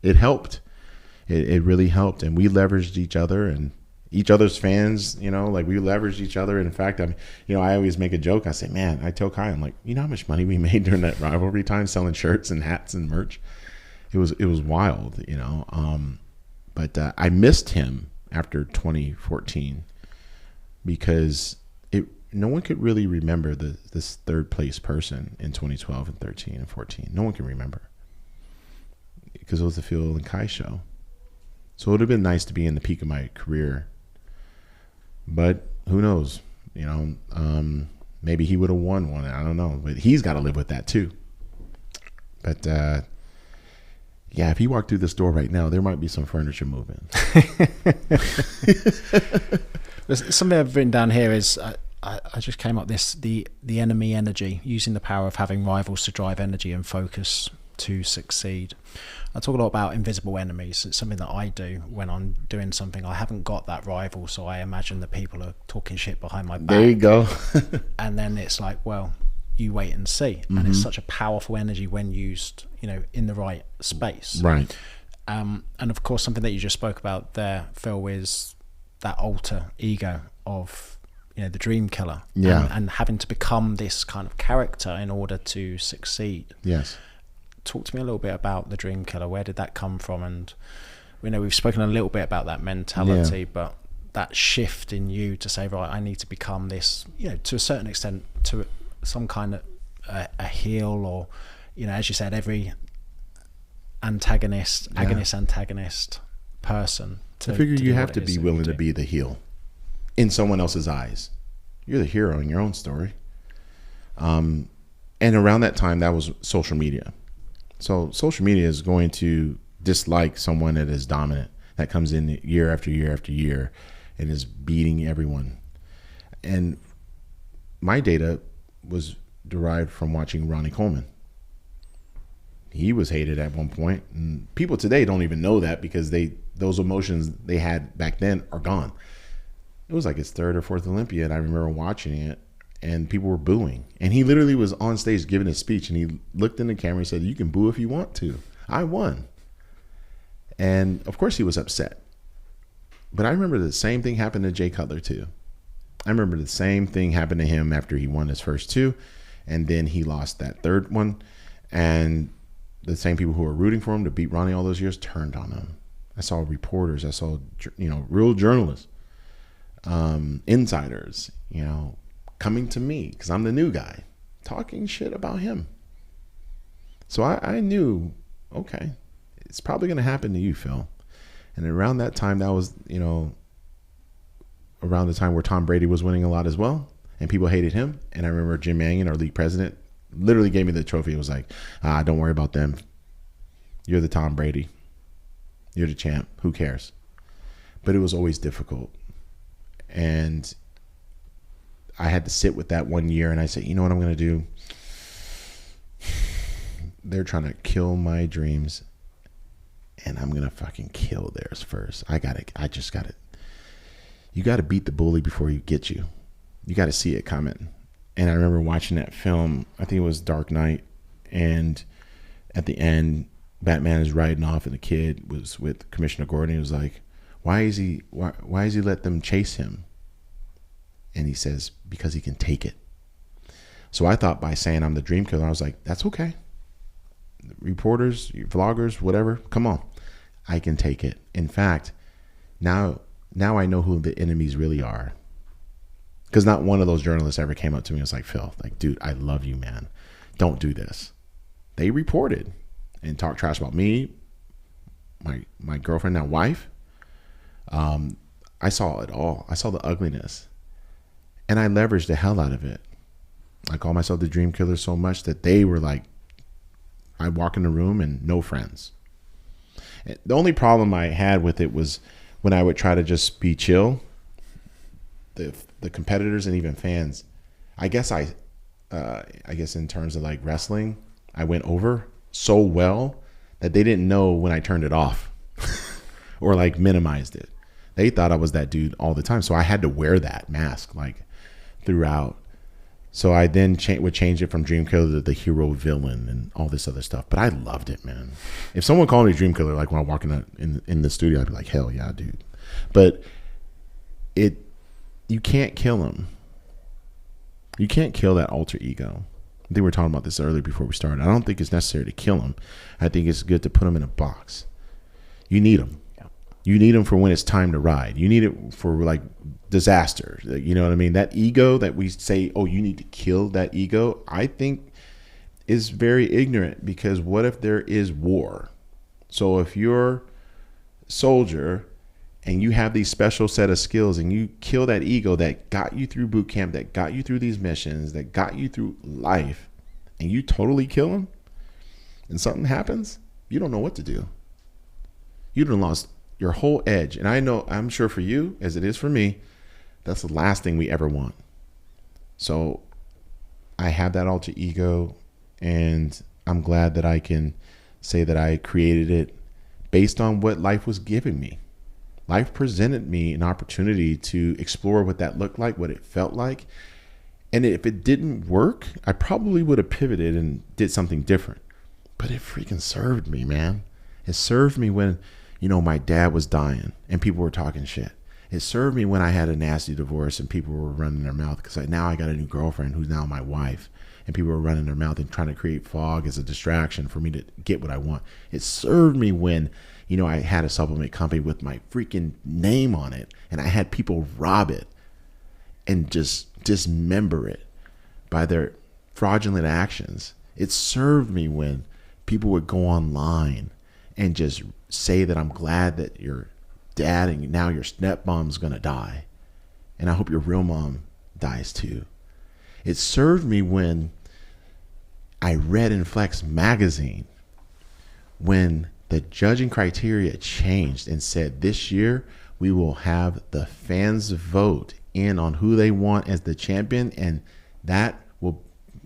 it helped. It really helped. And we leveraged each other and each other's fans, you know, like we leveraged each other. In fact, I always make a joke. I say, man, I tell Kai, I'm like, you know how much money we made during that rivalry time selling shirts and hats and merch? It was wild, you know. But I missed him after 2014 because no one could really remember this third place person in 2012 and 13 and 14. No one can remember, because it was the Phil and Kai show. So it would have been nice to be in the peak of my career. But who knows? You know, maybe he would have won one. I don't know. But he's got to live with that too. But yeah, if he walked through this door right now, there might be some furniture moving. Something I've written down here is I just came up the enemy energy, using the power of having rivals to drive energy and focus to succeed. I talk a lot about invisible enemies. It's something that I do when I'm doing something. I haven't got that rival, so I imagine that people are talking shit behind my back. There you go. And then it's like, well, you wait and see. Mm-hmm. And it's such a powerful energy when used, you know, in the right space. Right. And of course, something that you just spoke about there, Phil, is that alter ego of, you know, the dream killer. Yeah. And having to become this kind of character in order to succeed. Yes. Talk to me a little bit about the dream killer. Where did that come from? And we know we've spoken a little bit about that mentality, but that shift in you to say, right, I need to become this, you know, to a certain extent, to some kind of a heel, or, you know, as you said, every antagonist person. I figure you have to be willing to be the heel in someone else's eyes. You're the hero in your own story. And around that time, that was social media. So social media is going to dislike someone that is dominant, that comes in year after year after year and is beating everyone. And my data was derived from watching Ronnie Coleman. He was hated at one point, and people today don't even know that because those emotions they had back then are gone. It was like his third or fourth Olympia, and I remember watching it, and people were booing. And he literally was on stage giving his speech, and he looked in the camera and said, "You can boo if you want to. I won." And of course he was upset. But I remember the same thing happened to Jay Cutler too. I remember the same thing happened to him after he won his first two, and then he lost that third one. And the same people who were rooting for him to beat Ronnie all those years turned on him. I saw reporters, I saw, real journalists, insiders, coming to me because I'm the new guy, talking shit about him. So I knew, okay, it's probably going to happen to you, Phil. And around that time, that was, around the time where Tom Brady was winning a lot as well, and people hated him. And I remember Jim Mannion, our league president, literally gave me the trophy. It was like, don't worry about them. You're the Tom Brady. You're the champ. Who cares? But it was always difficult. And I had to sit with that 1 year, and I said, you know what I'm going to do? They're trying to kill my dreams, and I'm going to fucking kill theirs first. You got to beat the bully before he gets you. You got to see it coming. And I remember watching that film, I think it was Dark Knight, and at the end, Batman is riding off, and the kid was with Commissioner Gordon. He was like, why is he let them chase him? And he says, because he can take it. So I thought by saying I'm the dream killer, I was like, that's okay. Reporters, vloggers, whatever, come on. I can take it. In fact, now I know who the enemies really are. Because not one of those journalists ever came up to me and was like, Phil, like, dude, I love you, man. Don't do this. They reported and talked trash about me, my girlfriend, now wife. I saw it all. I saw the ugliness. And I leveraged the hell out of it. I call myself the dream killer so much that they were like, I walk in the room and no friends. The only problem I had with it was when I would try to just be chill, the competitors and even fans, I guess in terms of like wrestling, I went over so well that they didn't know when I turned it off or like minimized it. They thought I was that dude all the time. So I had to wear that mask like throughout. So I then would change it from Dream Killer to the hero villain and all this other stuff. But I loved it, man. If someone called me Dream Killer, like when I walk in the studio, I'd be like, hell yeah, dude. But you can't kill him. You can't kill that alter ego. I think we were talking about this earlier before we started. I don't think it's necessary to kill him. I think it's good to put him in a box. You need him. Yeah. You need him for when it's time to ride. You need it for like disaster. You know what I mean? That ego that we say, oh, you need to kill that ego, I think is very ignorant, because what if there is war? So if you're a soldier and you have these special set of skills and you kill that ego that got you through boot camp, that got you through these missions, that got you through life, and you totally kill him and something happens, you don't know what to do. You done lost your whole edge. And I'm sure for you, as it is for me, that's the last thing we ever want. So I have that alter ego, and I'm glad that I can say that I created it based on what life was giving me. Life presented me an opportunity to explore what that looked like, what it felt like. And if it didn't work, I probably would have pivoted and did something different. But it freaking served me, man. It served me when, my dad was dying and people were talking shit. It served me when I had a nasty divorce and people were running their mouth, because now I got a new girlfriend who's now my wife, and people were running their mouth and trying to create fog as a distraction for me to get what I want. It served me when I had a supplement company with my freaking name on it, and I had people rob it and just dismember it by their fraudulent actions. It served me when people would go online and just say that I'm glad that your dad and now your stepmom's gonna die, and I hope your real mom dies too. It served me when I read in Flex magazine when the judging criteria changed and said this year we will have the fans vote in on who they want as the champion, and that will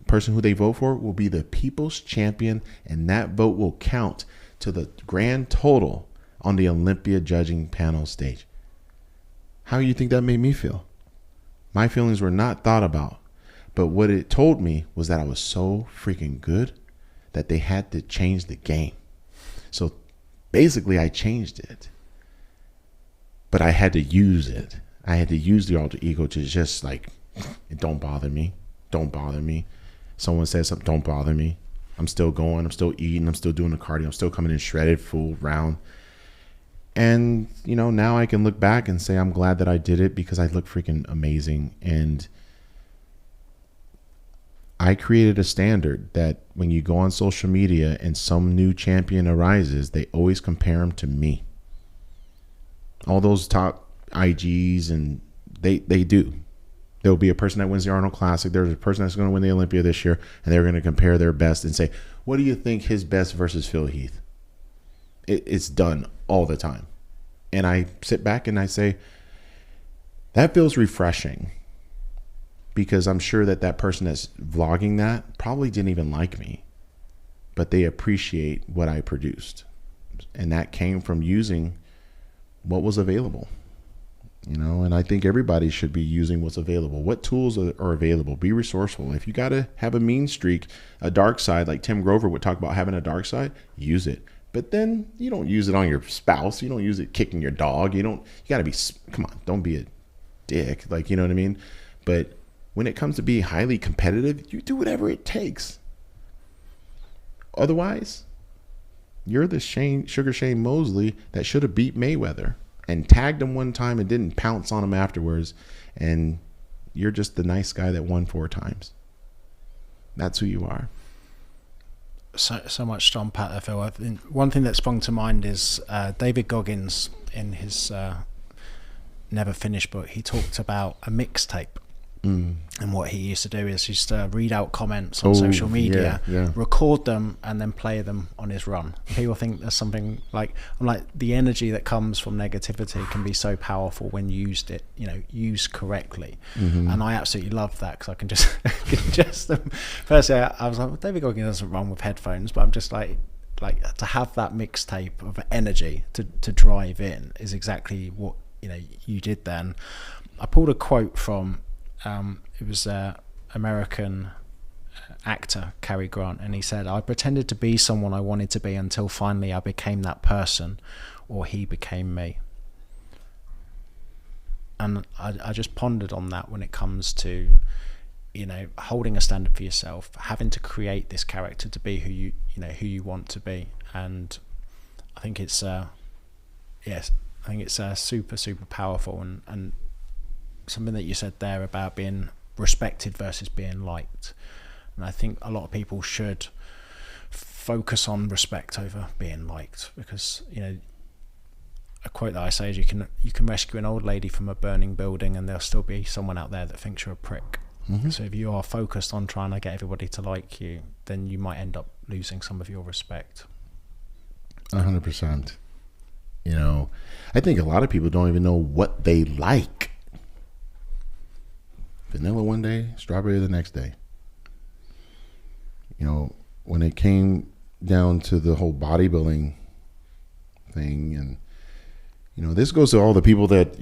person who they vote for will be the people's champion, and that vote will count to the grand total on the Olympia judging panel stage. How do you think that made me feel? My feelings were not thought about, but what it told me was that I was so freaking good that they had to change the game. So basically I changed it, but I had to use it. I had to use the alter ego to just like, don't bother me. Don't bother me. Someone says something, don't bother me. I'm still going. I'm still eating. I'm still doing the cardio. I'm still coming in shredded, full round. And, you know, now I can look back and say I'm glad that I did it because I look freaking amazing. And I created a standard that when you go on social media and some new champion arises, they always compare him to me. All those top IGs, and they do. There'll be a person that wins the Arnold Classic. There's a person that's going to win the Olympia this year, and they're going to compare their best and say, what do you think his best versus Phil Heath? It's done all the time. And I sit back and I say, that feels refreshing, because I'm sure that that person that's vlogging that probably didn't even like me, but they appreciate what I produced. And that came from using what was available. You know, and I think everybody should be using what's available. What tools are available? Be resourceful. If you got to have a mean streak, a dark side, like Tim Grover would talk about having a dark side, use it. But then you don't use it on your spouse. You don't use it kicking your dog. You got to be, come on, don't be a dick. Like, you know what I mean? But when it comes to being highly competitive, you do whatever it takes. Otherwise, you're the Sugar Shane Mosley that should have beat Mayweather and tagged him one time and didn't pounce on him afterwards. And you're just the nice guy that won 4 times. That's who you are. So much strong pat there, Phil. I think one thing that sprung to mind is David Goggins in his Never Finished book. He talked about a mixtape. And what he used to do is he used to read out comments on social media, record them, and then play them on his run. People think there's something like, I'm like, the energy that comes from negativity can be so powerful when used used correctly. And I absolutely love that, because I can just firstly I was like, well, David Goggins doesn't run with headphones, but I'm just like to have that mixtape of energy to drive in is exactly what you did then. I pulled a quote from it was American actor Cary Grant, and he said, I pretended to be someone I wanted to be until finally I became that person, or he became me. And I just pondered on that when it comes to holding a standard for yourself, having to create this character to be who you want to be. And I think it's super powerful, and something that you said there about being respected versus being liked. And I think a lot of people should focus on respect over being liked, because a quote that I say is you can rescue an old lady from a burning building and there'll still be someone out there that thinks you're a prick. So if you are focused on trying to get everybody to like you, then you might end up losing some of your respect. 100%. I think a lot of people don't even know what they like. Vanilla one day, strawberry the next day. When it came down to the whole bodybuilding thing, and this goes to all the people that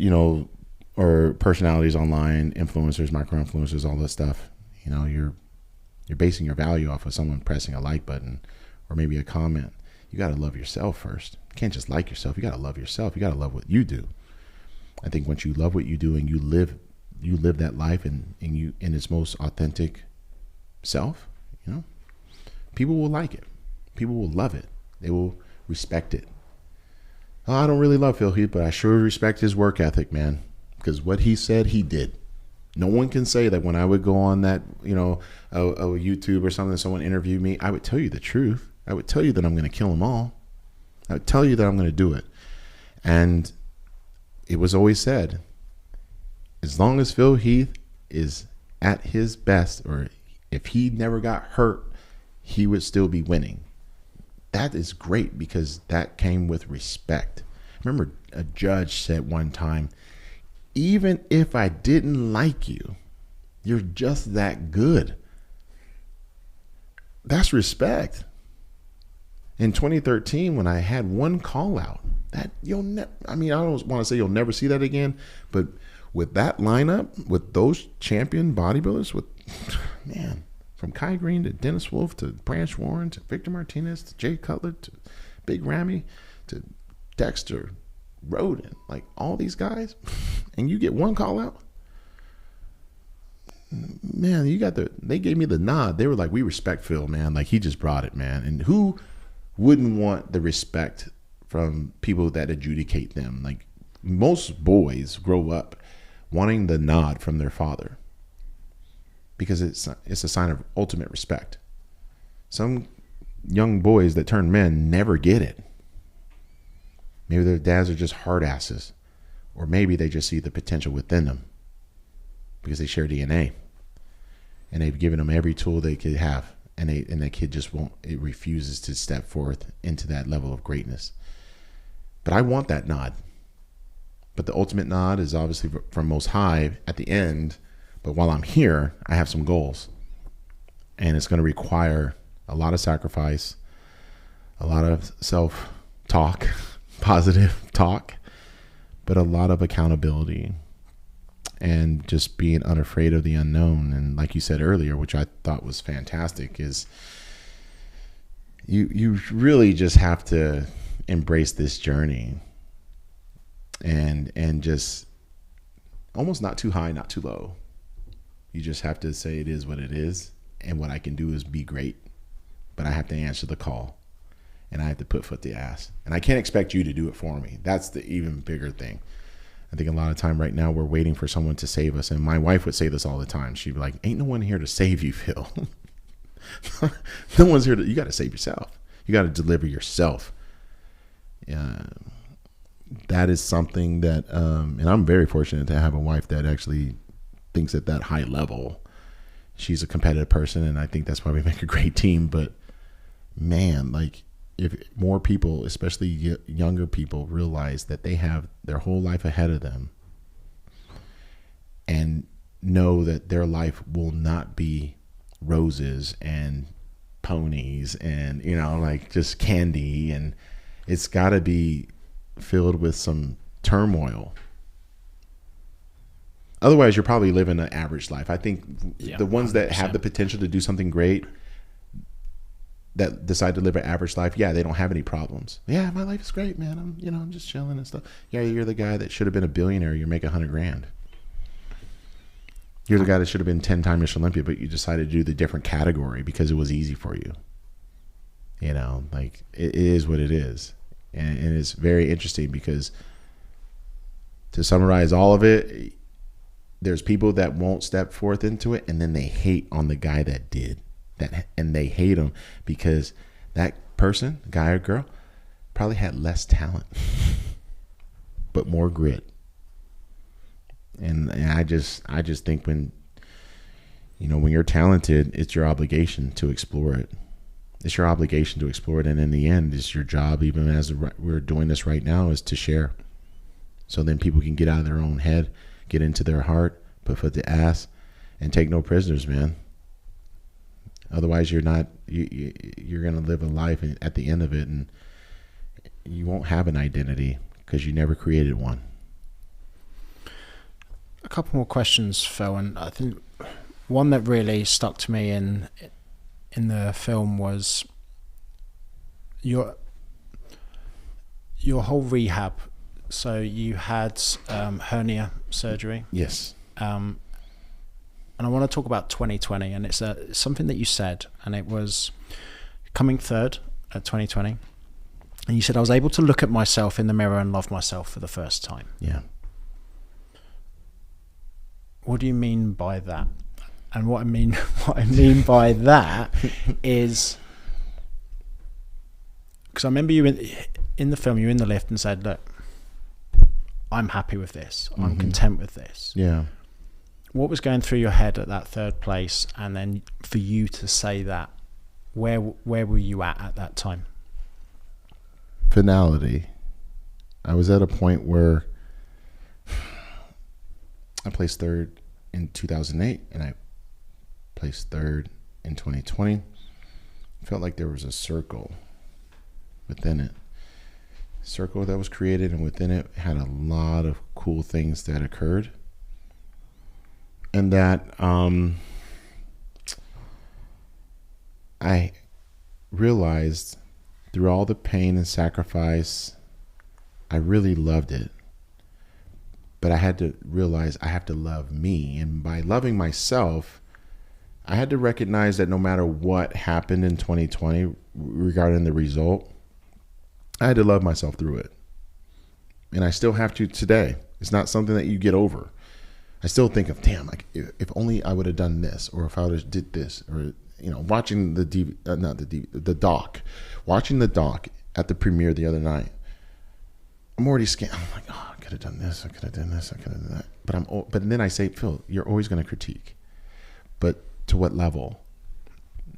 are personalities online, influencers, micro influencers, all that stuff. You're basing your value off of someone pressing a like button or maybe a comment. You got to love yourself first. You can't just like yourself. You got to love yourself. You got to love what you do. I think once you love what you do and you live that life in its most authentic self, people will like it. People will love it. They will respect it. Oh, I don't really love Phil Heath, but I sure respect his work ethic, man, because what he said, he did. No one can say that when I would go on that, a YouTube or something, someone interviewed me, I would tell you the truth. I would tell you that I'm going to kill them all. I would tell you that I'm going to do it. And it was always said, as long as Phil Heath is at his best, or if he never got hurt, he would still be winning. that is great because that came with respect. I remember a judge said one time, even if I didn't like you, you're just that good. That's respect. In 2013, when I had one call out, that I don't want to say you'll never see that again, but with that lineup, with those champion bodybuilders, man, from Kai Green to Dennis Wolf to Branch Warren to Victor Martinez to Jay Cutler to Big Ramy to Dexter Roden, like all these guys, and you get one call out, man, they gave me the nod. They were like, we respect Phil, man. Like, he just brought it, man. And who wouldn't want the respect from people that adjudicate them? Like, most boys grow up wanting the nod from their father because it's a sign of ultimate respect. Some young boys that turn men never get it. Maybe their dads are just hard asses, or maybe they just see the potential within them because they share DNA and they've given them every tool they could have, and that kid just it refuses to step forth into that level of greatness. But I want that nod. But the ultimate nod is obviously from Most High at the end. But while I'm here, I have some goals, and it's going to require a lot of sacrifice, a lot of self-talk, positive talk, but a lot of accountability and just being unafraid of the unknown. And like you said earlier, which I thought was fantastic, is you really just have to embrace this journey and just almost not too high, not too low. You just have to say it is what it is, and what I can do is be great, but I have to answer the call, and I have to put foot to ass, and I can't expect you to do it for me. That's the even bigger thing. I think a lot of time right now we're waiting for someone to save us, and my wife would say this all the time. She'd be like, ain't no one here to save you, Phil. No one's here you got to save yourself. You got to deliver yourself. That is something that, and I'm very fortunate to have a wife that actually thinks at that high level. She's a competitive person, and I think that's why we make a great team. But man, like, if more people, especially younger people, realize that they have their whole life ahead of them and know that their life will not be roses and ponies and, like just candy, and it's got to be filled with some turmoil. Otherwise, you're probably living an average life. I think the ones 100%. That have the potential to do something great, that decide to live an average life, they don't have any problems. Yeah, my life is great, man. I'm just chilling and stuff. Yeah, you're the guy that should have been a billionaire. You make $100,000. You're the guy that should have been 10-time Mr Olympia, but you decided to do the different category because it was easy for you. Like, it is what it is. And it's very interesting because, to summarize all of it, there's people that won't step forth into it, and then they hate on the guy that did that, and they hate him because that person, guy or girl, probably had less talent but more grit. And I just think when you're talented, it's your obligation to explore it. It's your obligation to explore it, and in the end, it's your job, even as we're doing this right now, is to share. So then people can get out of their own head, get into their heart, put foot to ass, and take no prisoners, man. Otherwise, you're going to live a life at the end of it, and you won't have an identity because you never created one. A couple more questions, Phil, and I think one that really stuck to me in the film was your whole rehab. So you had hernia surgery. Yes. And I want to talk about 2020, and it's something that you said, and it was coming third at 2020. And you said, I was able to look at myself in the mirror and love myself for the first time. Yeah. What do you mean by that? And what I mean by that is, because I remember you in the film, you were in the lift and said, look, I'm happy with this. I'm content with this. Yeah. What was going through your head at that third place? And then for you to say that, where were you at that time? finality. I was at a point where I placed third in 2008 and I placed third in 2020. Felt like there was a circle within it. Circle that was created, and within it had a lot of cool things that occurred. And that I realized through all the pain and sacrifice, I really loved it. But I had to realize I have to love me. And by loving myself, I had to recognize that no matter what happened in 2020 regarding the result, I had to love myself through it. And I still have to today. It's not something that you get over. I still think of, damn, like if only I would have done this, or if I would have did this, or, you know, watching the the doc, watching the doc at the premiere the other night. I'm already scared. I'm like, oh, I could have done this. I could have done this. I could have done that. But then I say, Phil, you're always going to critique. But to what level?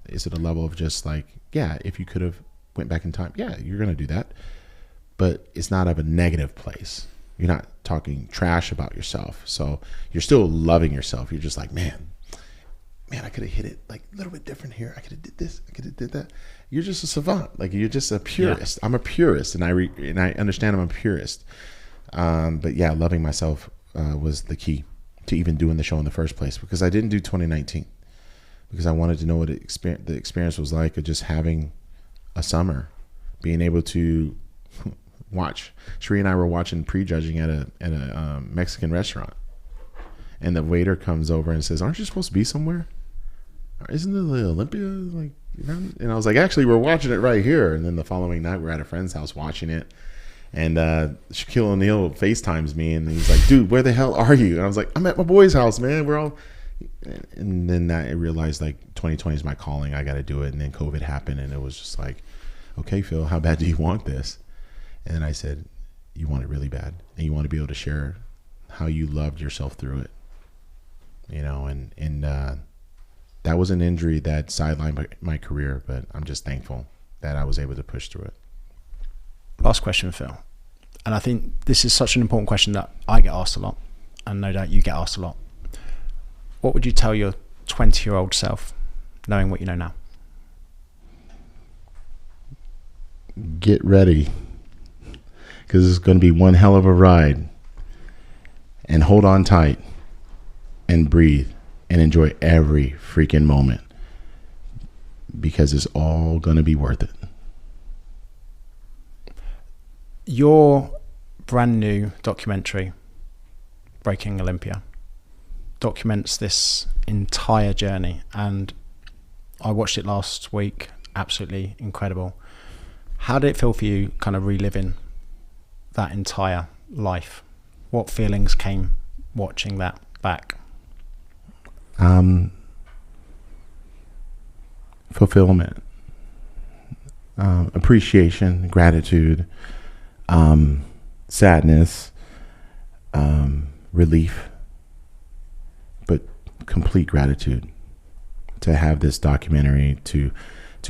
Is it a level of just like, yeah, if you could have went back in time, yeah, you're going to do that. But it's not of a negative place. You're not talking trash about yourself. So you're still loving yourself. You're just like, man, I could have hit it like a little bit different here. I could have did this. I could have did that. You're just a savant. Like, you're just a purist. Yeah. I'm a purist, and I understand I'm a purist. But yeah, loving myself was the key to even doing the show in the first place, because I didn't do 2019 because I wanted to know what the experience was like of just having a summer, being able to watch. Sheree and I were watching prejudging at a Mexican restaurant, and the waiter comes over and says, "Aren't you supposed to be somewhere? Isn't it the Olympia?" Like, and I was like, "Actually, we're watching it right here." And then the following night, we're at a friend's house watching it, and Shaquille O'Neal FaceTimes me, and he's like, "Dude, where the hell are you?" And I was like, "I'm at my boy's house, man. We're all." And then I realized, like, 2020 is my calling. I got to do it. And then COVID happened, and it was just like, "Okay, Phil, how bad do you want this?" And then I said, "You want it really bad, and you want to be able to share how you loved yourself through it." You know, and that was an injury that sidelined my career, but I'm just thankful that I was able to push through it. Last question, Phil. And I think this is such an important question that I get asked a lot, and no doubt you get asked a lot. What would you tell your 20-year-old self, knowing what you know now? Get ready, because it's going to be one hell of a ride. And hold on tight and breathe and enjoy every freaking moment, because it's all going to be worth it. Your brand new documentary, Breaking Olympia, documents this entire journey, and I watched it last week. Absolutely incredible. How did it feel for you, kind of reliving that entire life? What feelings came watching that back? Fulfillment, appreciation, gratitude, sadness, relief, but complete gratitude to have this documentary, to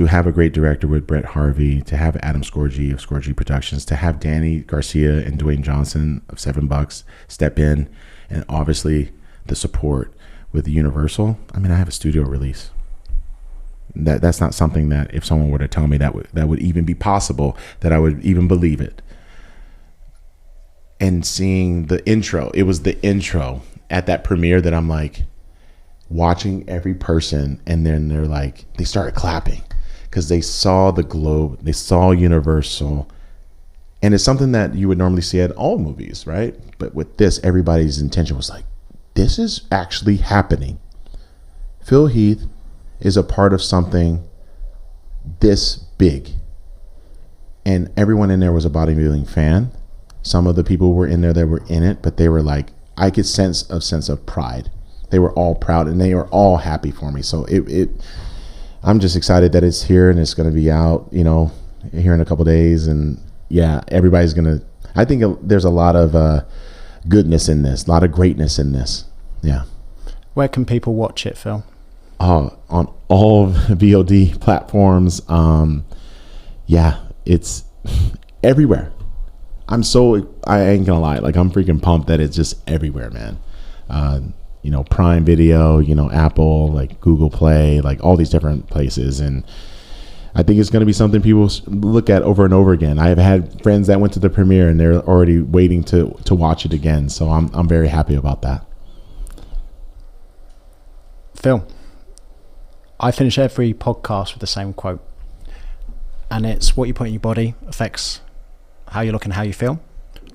have a great director with Brett Harvey, to have Adam Scorgi of Scorgi Productions, to have Danny Garcia and Dwayne Johnson of $7 step in, and obviously the support with Universal. I mean, I have a studio release. That's not something that if someone were to tell me that would even be possible, that I would even believe it. And seeing the intro, it was the intro at that premiere that I'm like watching every person, and then they're like, they started clapping because they saw the globe, they saw Universal. And it's something that you would normally see at all movies, right? But with this, everybody's intention was like, this is actually happening. Phil Heath is a part of something this big. And everyone in there was a bodybuilding fan. Some of the people were in there that were in it, but they were like, I could sense a sense of pride. They were all proud, and they were all happy for me. So I'm just excited that it's here, and it's going to be out, you know, here in a couple of days. And yeah, everybody's going to, I think there's a lot of goodness in this, a lot of greatness in this. Yeah. Where can people watch it, Phil? On all VOD platforms. Yeah, it's everywhere. I ain't gonna lie, like I'm freaking pumped that it's just everywhere, man. You know, Prime Video, you know, Apple, like Google Play, like all these different places. And I think it's going to be something people look at over and over again. I've had friends that went to the premiere and they're already waiting to watch it again. So I'm very happy about that. Phil, I finish every podcast with the same quote. And it's what you put in your body affects how you look and how you feel.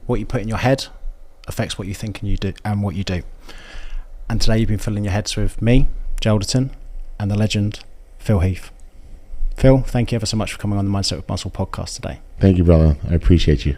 What you put in your head affects what you think and you do and what you do. And today you've been filling your heads with me, Alderton, and the legend, Phil Heath. Phil, thank you ever so much for coming on the Mindset with Muscle podcast today. Thank you, brother. I appreciate you.